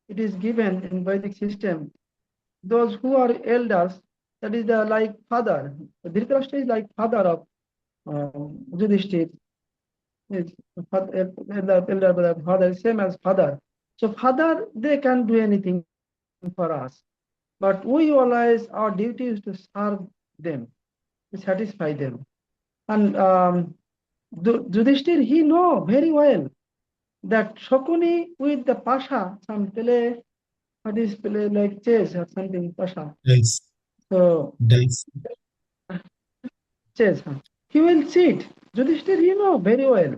it is given in Vedic system, those who are elders, that is like father. Dhritarashtra is like father of Yudhishthira. Elder brother, father, same as father. So father, they can do anything for us. But we always, our duty is to serve them, to satisfy them. And Yudhishthira, he know very well that Shakuni with the Pasha, some play, what is play like chess or something, Pasha. Dice. So, Dice. Chess. He will cheat. Yudhishthira, he know very well.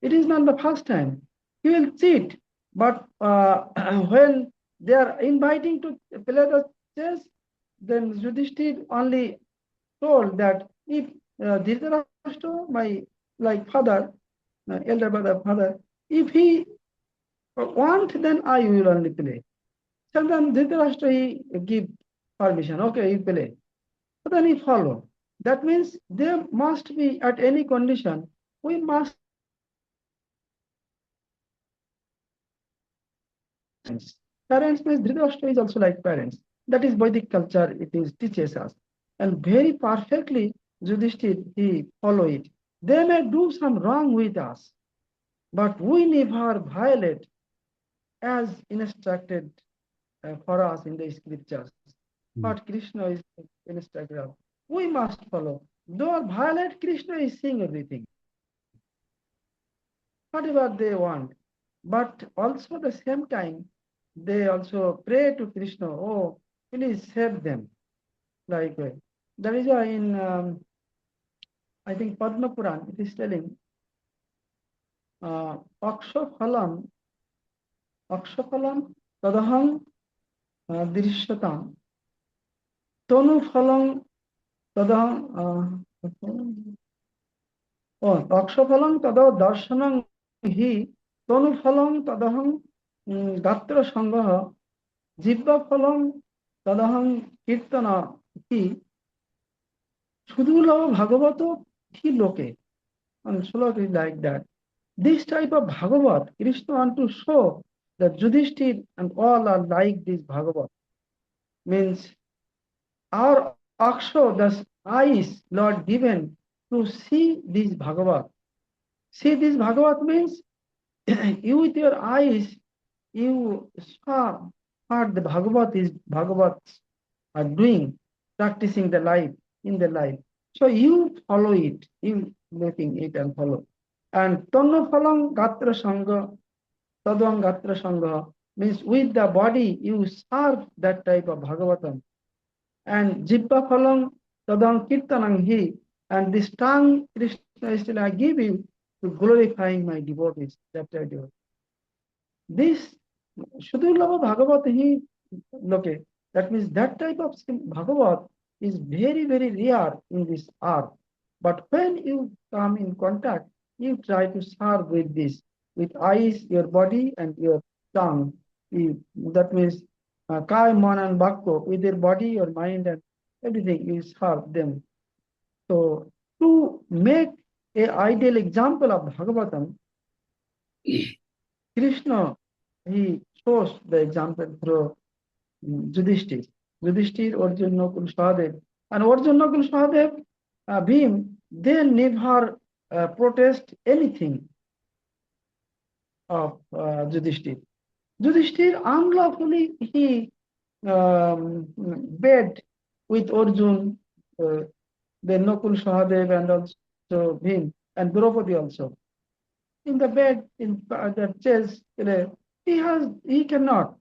It is not the first time. He will cheat. But when they are inviting to play the chess, then Yudhishthira only told that if Dhritarashtra, my father, elder brother, father, if he want, then I will only play. Sometimes Dhritarashtra he give permission. Okay, you play. But then he follow. That means there must be, at any condition, we must Parents means Dhritarashtra is also like parents. That is Vedic culture, it is teaches us. And very perfectly, Yudhishthir, he follow it. They may do some wrong with us, but we never violate as instructed for us in the scriptures. What Krishna is instructed of. We must follow. Though violate, Krishna is seeing everything. Whatever they want. But also at the same time, they also pray to Krishna, oh, please save them. Like that is why in I think Padma Puran, it is telling Akshaphalam Tadaham Dirishyatam Tonu Phalam Tadaham Akshaphalam Tada Darshanam Hi Tonu Phalam Tadaham Gatra Sangaha Jibba Phalam Tadaham Kirtana Hi Sudula Bhagavato Hi Loke. And Sulak is like that. This type of Bhagavat, Krishna want to show that Yudhishthir and all are like this Bhagavat. Means our Aksha, the eyes, Lord given to see this Bhagavat. See this Bhagavat means you with your eyes, you saw what the Bhagavat are doing, practicing the life, in the life. So you follow it, you making it and follow. And Tanna Phalang Gatra Sangha, Tadvam Gatra Sangha means with the body you serve that type of Bhagavatam. And Jibba Phalang Tadvam Kirtanang Hi, and this tongue Krishna is still I give you to glorifying my devotees. That I do. This Shudurlava Bhagavat Hi Loke. That means that type of Bhagavat is very, very rare in this earth. But when you come in contact, you try to serve with this, with eyes, your body, and your tongue. That means Kai, Mana, and Bhakko, with your body, your mind, and everything, you serve them. So, to make an ideal example of Bhagavatam, Krishna, he shows the example through Yudhishthir, Arjun, Nakul, Sahadev. And Arjun, Nakul, Sahadev, Bhim, they never protest anything of Yudhishthir. Yudhishthir unlawfully he bed with Arjun, then Nakul, Sahadev, and also Bhim, and Draupadi also. In the bed, in the chess, he cannot.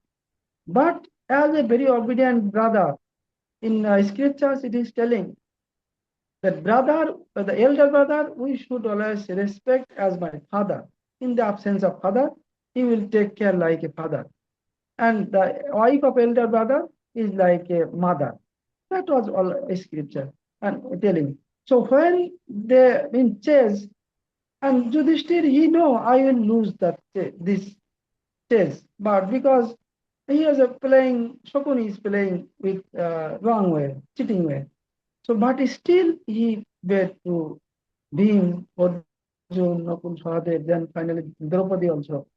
But as a very obedient brother, in scriptures it is telling that brother, the elder brother, we should always respect as my father. In the absence of father, he will take care like a father. And the wife of elder brother is like a mother. That was all a scripture and telling. So when they in chess, and Yudhishthir, he know I will lose this chess, but because he is playing, Shakuni is playing with wrong way, cheating way. So, but still he went to Bhim, Arjun, Nakul, Sahadev, then finally Draupadi also.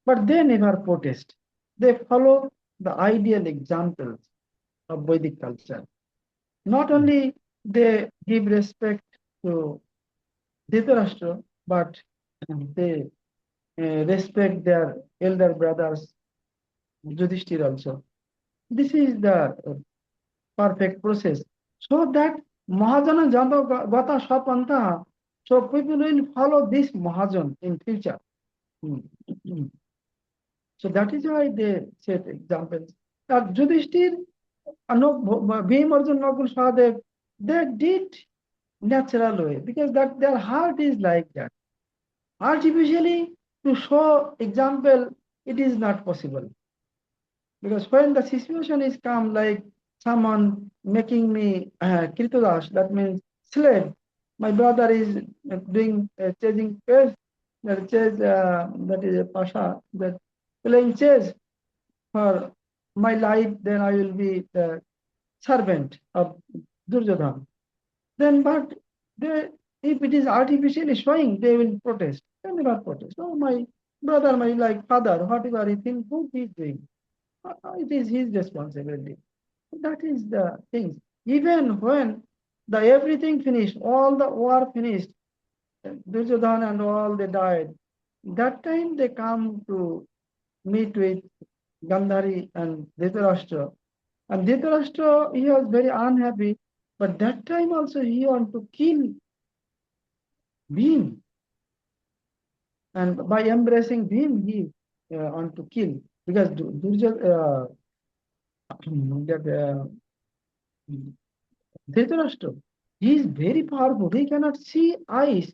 But they never protest. They follow the ideal examples of Vedic culture. Not only they give respect to Dhritarashtra, but they respect their elder brothers, Yudhishthir also. This is the perfect process. So that Mahajana Janda Gata Shapanta, so people will follow this Mahajan in future. So that is why they set examples. That Yudhishthir, Bhim, Arjun, Nakul, Sahadev, they did natural way because that their heart is like that. Artificially, to show example, it is not possible. Because when the situation is come like someone making me Kritodash, that means slave. My brother is doing chasing chess, that is a pasha, that playing chess for my life, then I will be the servant of Duryodhana. Then, but they, if it is artificially showing, they will protest. They never protest. Oh, my brother, my like father, whatever he thinks, what he's doing, it is his responsibility. That is the things. Even when the everything finished, all the war finished, Duryodhana and all they died. That time they come to meet with Gandhari and Dhritarashtra. And Dhritarashtra, he was very unhappy, but that time also he want to kill Bhim. And by embracing Bhim, he want to kill. Because Dhritarashtra, he is very powerful. He cannot see eyes,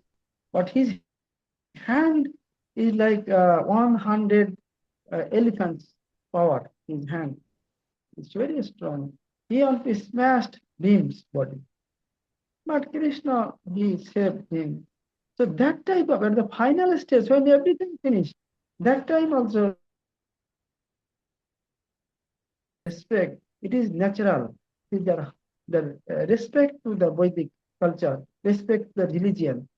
but his hand is like 100 elephants power. His hand is very strong. He only smashed Bhim's body. But Krishna, he saved him. So that type of, at the final stage, when everything finished, that time also respect, it is natural. It is the respect to the Vedic culture, respect the religion.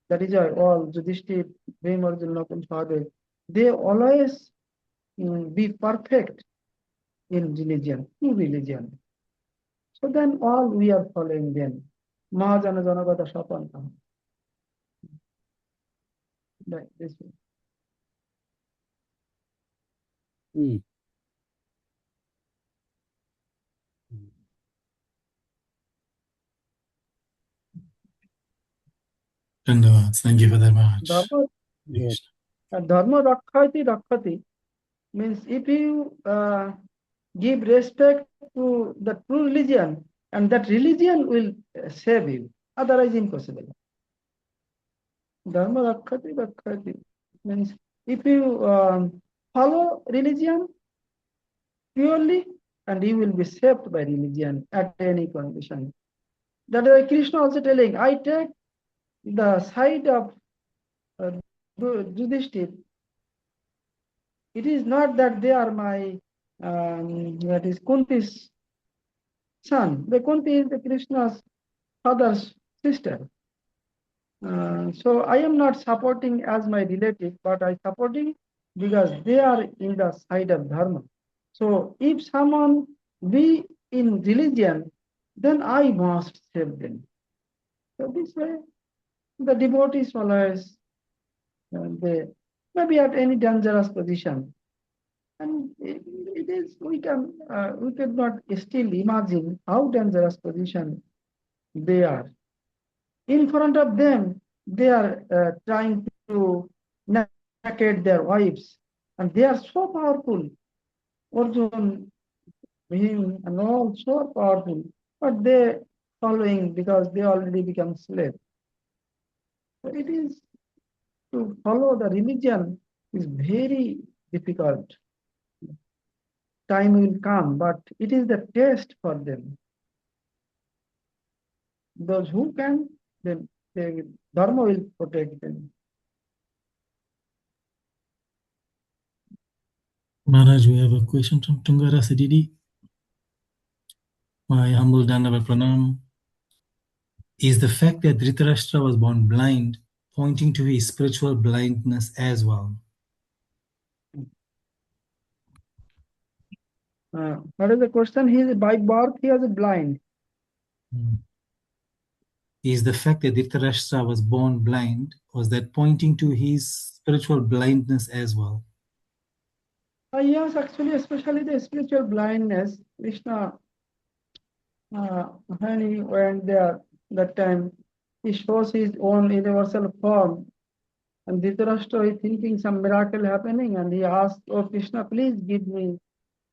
That is why all Yudhishthir, Bhim, Arjuna, and Father, they always be perfect in religion, true religion. So then all we are following them. Mahajana Janagata Shapanta. Like this way. Mm. Thank you for that, Maharaj. Dharma, Yes. dharma rakkhati means if you give respect to the true religion, and that religion will save you. Otherwise, impossible. Dharma rakkhati means if you follow religion purely, and you will be saved by religion at any condition. That is why Krishna also telling, I take the side of Yudhishthir. It is not that they are my, that is Kunti's son. The Kunti is the Krishna's father's sister. So I am not supporting as my relative, but I supporting because they are in the side of dharma. So if someone be in religion, then I must save them. So this way, the devotees always they may be at any dangerous position, and it is we could not still imagine how dangerous position they are. In front of them, they are trying to naked their wives, and they are so powerful. Arjun, him, and all so powerful, but they following because they already become slave. So it is to follow the religion is very difficult. Time will come, but it is the test for them. Those who can, then dharma will protect them. Maharaj, we have a question from Tungara Sididi. My humble Dandava Pranam. Is the fact that Dhritarashtra was born blind pointing to his spiritual blindness as well? What is the question? He is by birth, he was blind. Is the fact that Dhritarashtra was born blind, was that pointing to his spiritual blindness as well? Yes, actually, especially the spiritual blindness. Krishna, when he went there, that time, he shows his own universal form. And Dhritarashtra is thinking some miracle happening, and he asked, "Oh Krishna, please give me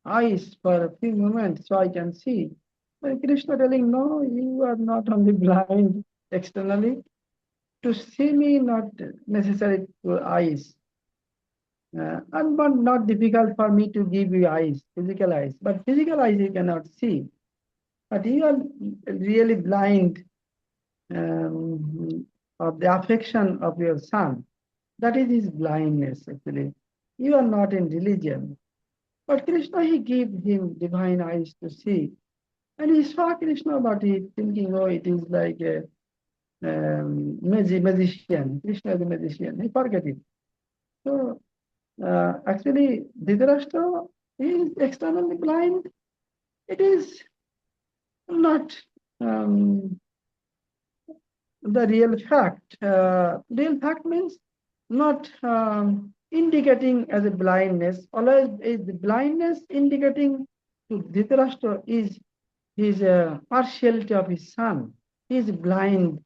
eyes for a few moments so I can see." But Krishna telling, "No, you are not only blind externally. To see me, not necessary to eyes. And but not difficult for me to give you eyes, physical eyes. But physical eyes you cannot see. But you are really blind of the affection of your son. That is his blindness, actually. You are not in religion. But Krishna, he gave him divine eyes to see. And he saw Krishna, but he thinking, oh, it is like a magician. Krishna is a magician. He forget it. So actually, Dhritarashtra is externally blind. It is not um, the real fact. Real fact means not indicating as a blindness. Always is the blindness indicating to Dhritarashtra is his partiality of his son. He is blind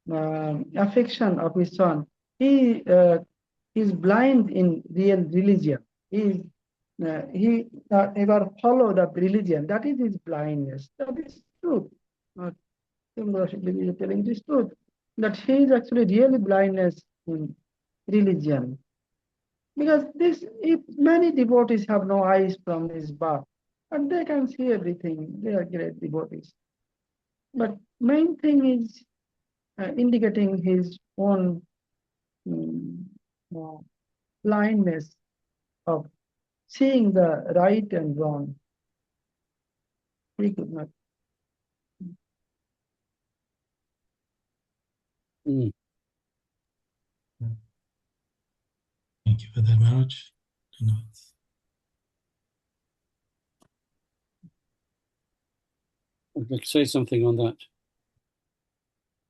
affection of his son. He is blind in real religion. He ever followed up religion. That is his blindness. That is truth. Not is telling this truth. That he is actually really blindness in religion. Because this, if many devotees have no eyes from his birth, and they can see everything, they are great devotees. But main thing is indicating his own mm, uh, blindness of seeing the right and wrong. He could not. Mm. Thank you for that, Maharaj. Dhanyavad. I'd like to say something on that.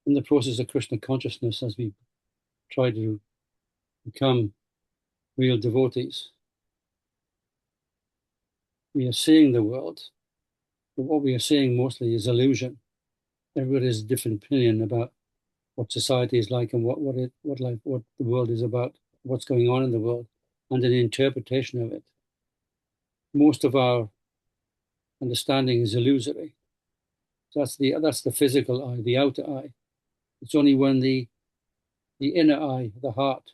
In the process of Krishna consciousness, as we try to become real devotees, we are seeing the world, but what we are seeing mostly is illusion. Everybody has a different opinion about what society is like and what the world is about, what's going on in the world, and an interpretation of it. Most of our understanding is illusory. That's the physical eye, the outer eye. It's only when the inner eye, the heart,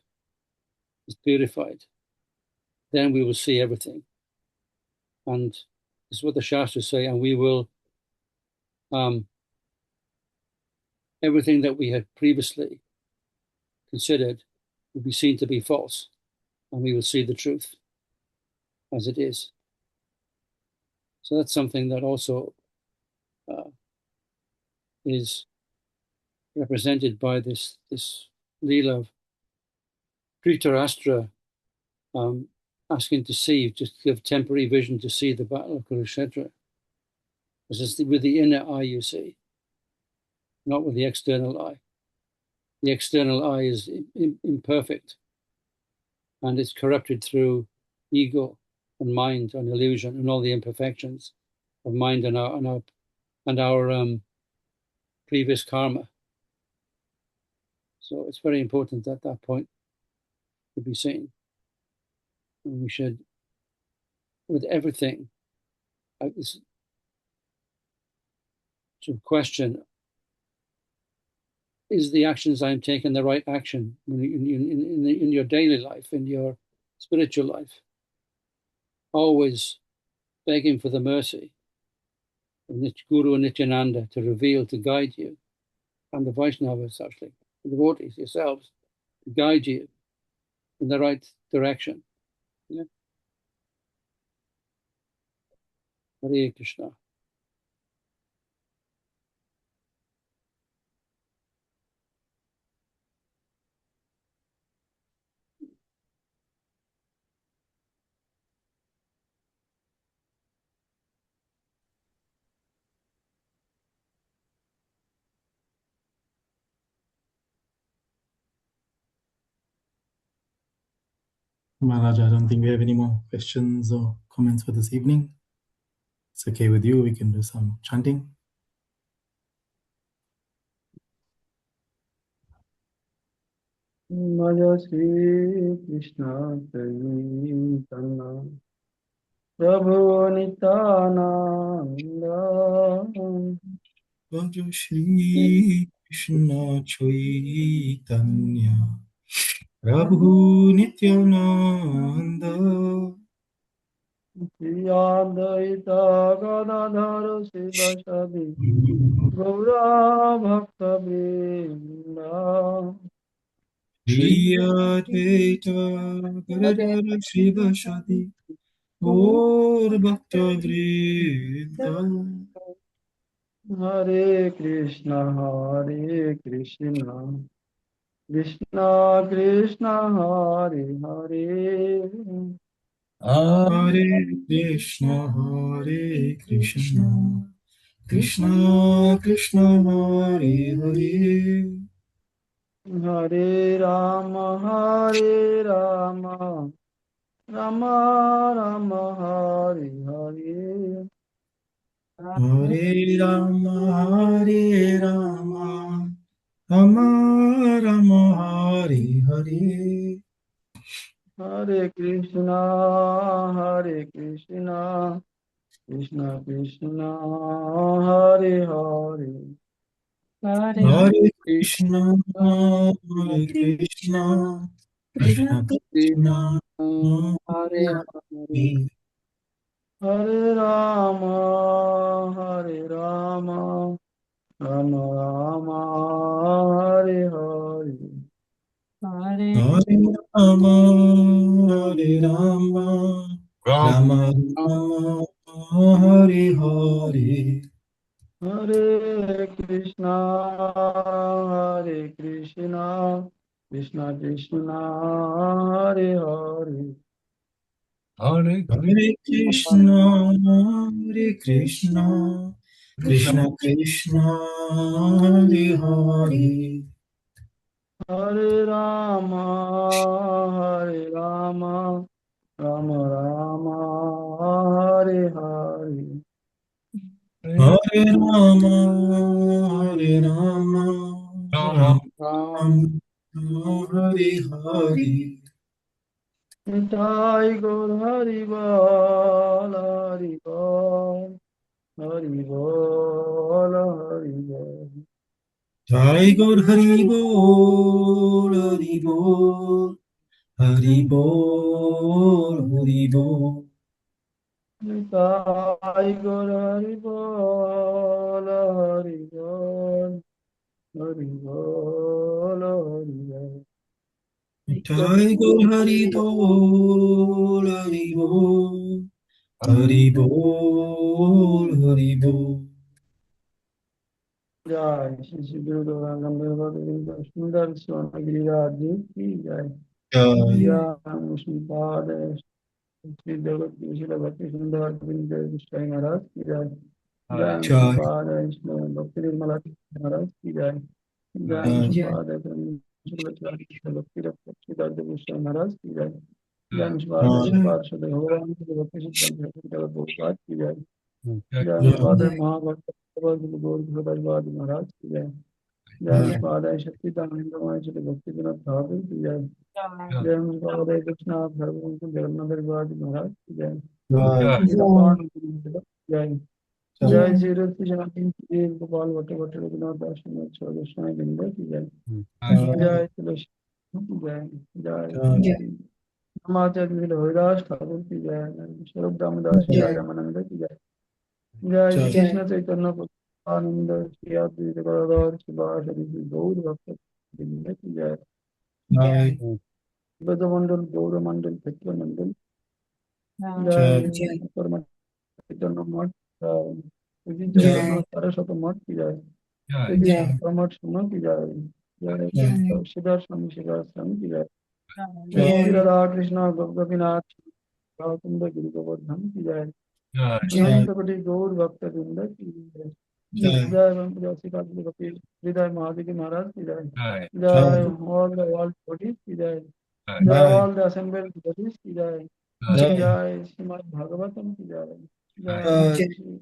is purified, then we will see everything. And this is what the Shastras say, and we will everything that we had previously considered will be seen to be false, and we will see the truth as it is. So that's something that also is represented by this Leela of Dhritarashtra asking to see, just give temporary vision to see the battle of Kurukshetra. This is with the inner eye you see, not with the external eye. The external eye is imperfect, and it's corrupted through ego and mind and illusion and all the imperfections of mind and our previous karma. So it's very important that that point to be seen. And we should, with everything, to question: is the actions I'm taking the right action in your daily life, in your spiritual life? Always begging for the mercy of Guru and Nityananda to reveal, to guide you, and the Vaishnavas, actually, the devotees yourselves, to guide you in the right direction. Yeah. Hare Krishna. Maharaj, I don't think we have any more questions or comments for this evening. It's okay with you, we can do some chanting. Maya Sri Krishna Chaitanya Prabhu Nityananda Bhaja Shri Krishna Chaitanya Prabhu Nityananda Shri Advaita Gadadhara Sivasadi Gaura Bhakta Vrinda Shri Advaita Gadadhara Shivashadi Gaur Bhakta Vrinda. Hare Krishna Krishna Krishna Hare Hare Hare Krishna, Hare Krishna, Krishna Krishna, Hare Hare, Hare Rama Rama Rama Hare Hare Hare Rama, Hare Rama, Rama Rama, Hare Hare, Hare Krishna Krishna Krishna Hare Hare Hare Krishna, Hare Krishna, Krishna Krishna, Hare Hare. Hare Rama Rama Rama Hare Hare Hare Rama, Hare Rama, Rama Rama, Hare Hare, Hare Krishna Krishna Krishna Hare Hare Hare Krishna, Hare Krishna, Krishna Krishna, Hare Hare, Hare Rama Rama Rama Hare Hare Hare Rama, Hare Rama, Rama Rama, Hare Hare. Nitai Gaur Hari Bol Hari Bol Hari Bol Hari Bol Jai Gaur Hari Bol, Hari Bol, Hari Bol, Hari Bol. Nitai Gaur Hari Bol Hari Bol Hari Bol Hari Bol Jai Gaur Hari Bol, Hari Bol, Hari Bol, Hari Bol. Jai Shri Shri Guru Gambhir Bhagavad Sundar Swanagiri जी की जय Jai, जय मुश्रीपाद श्री जगत श्री भक्ति सुंदर गोस्वामी महाराज की जय जय Jai, मुश्रीपाद Shri भक्ति निर्मला महाराज की जय जय Jai, मुश्रीपाद भक्ति रक्त गोस्वामी महाराज की जय जय मुश्रीपाद Jai, पार्षद भगवान भक्ति सिद्धांत गोस्वामी की जय जय Jai, मुश्रीपाद महाभक्त गौर महाराज की जय जय Jai, मुश्रीपाद शक्तिदानंदमय श्री भक्ति विनोद ठाकुर की जय जय मुश्रीपाद कृष्णा भगवान जगन्नाथ महाराज की जय Jai, जय जय श्री रूप जनार्दन जी गोपाल भट्ट भट्ट रघुनाथ दास गोस्वामी बिंद की जय जय तुलसी की जय जय रामाचार्य हरिदास ठाकुर की जय स्वरूप दामोदास जय रामानंद की जय जय श्री कृष्ण चैतन्य आनंद श्री अद्वैत गदाधर शिवासादि गौर भक्त बिंद की जय Jai, ब्रजमंडल गौर मंडल क्षेत्र मंडल Jai, जय परम चैतन्य मठ श्री जगन्नाथ सरस्वती मठ की जय श्री परमठ सुमन की जय जय सिद्धार्थ स्वामी शिवाश्रम की जय जय श्री राधा कृष्ण गोपीनाथ कुंद गिरि गोवर्धन की जय अनंत कोटि गौर भक्त वृंद की जय Jai, जय श्री कपिल हृदय महादेव महाराज की जय जय ऑल द वर्ल्ड बॉडीज की जय जय Jai, all the assembled bodies की जय Jai, जय श्रीमद् भागवतम की जय Jai, जय श्री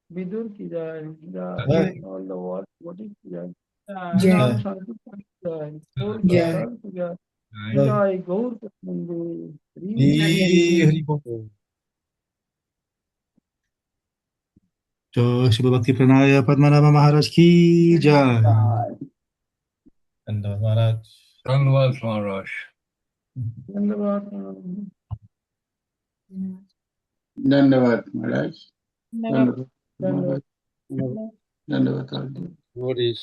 विदुर की जय Jai, जय ऑल द वर्ल्ड बॉडीज की जय Jai, वेदांत संस्कृत की जय कोलकाता की जय Jai, जय गौर मंदिर Hari Bol. तो शिव भक्ति प्रणाय पद्मनाभ महाराज की जय। धन्यवाद महाराज। धन्यवाद महाराज। धन्यवाद धन्यवाद महाराज। धन्यवाद धन्यवाद धन्यवाद। Devotees.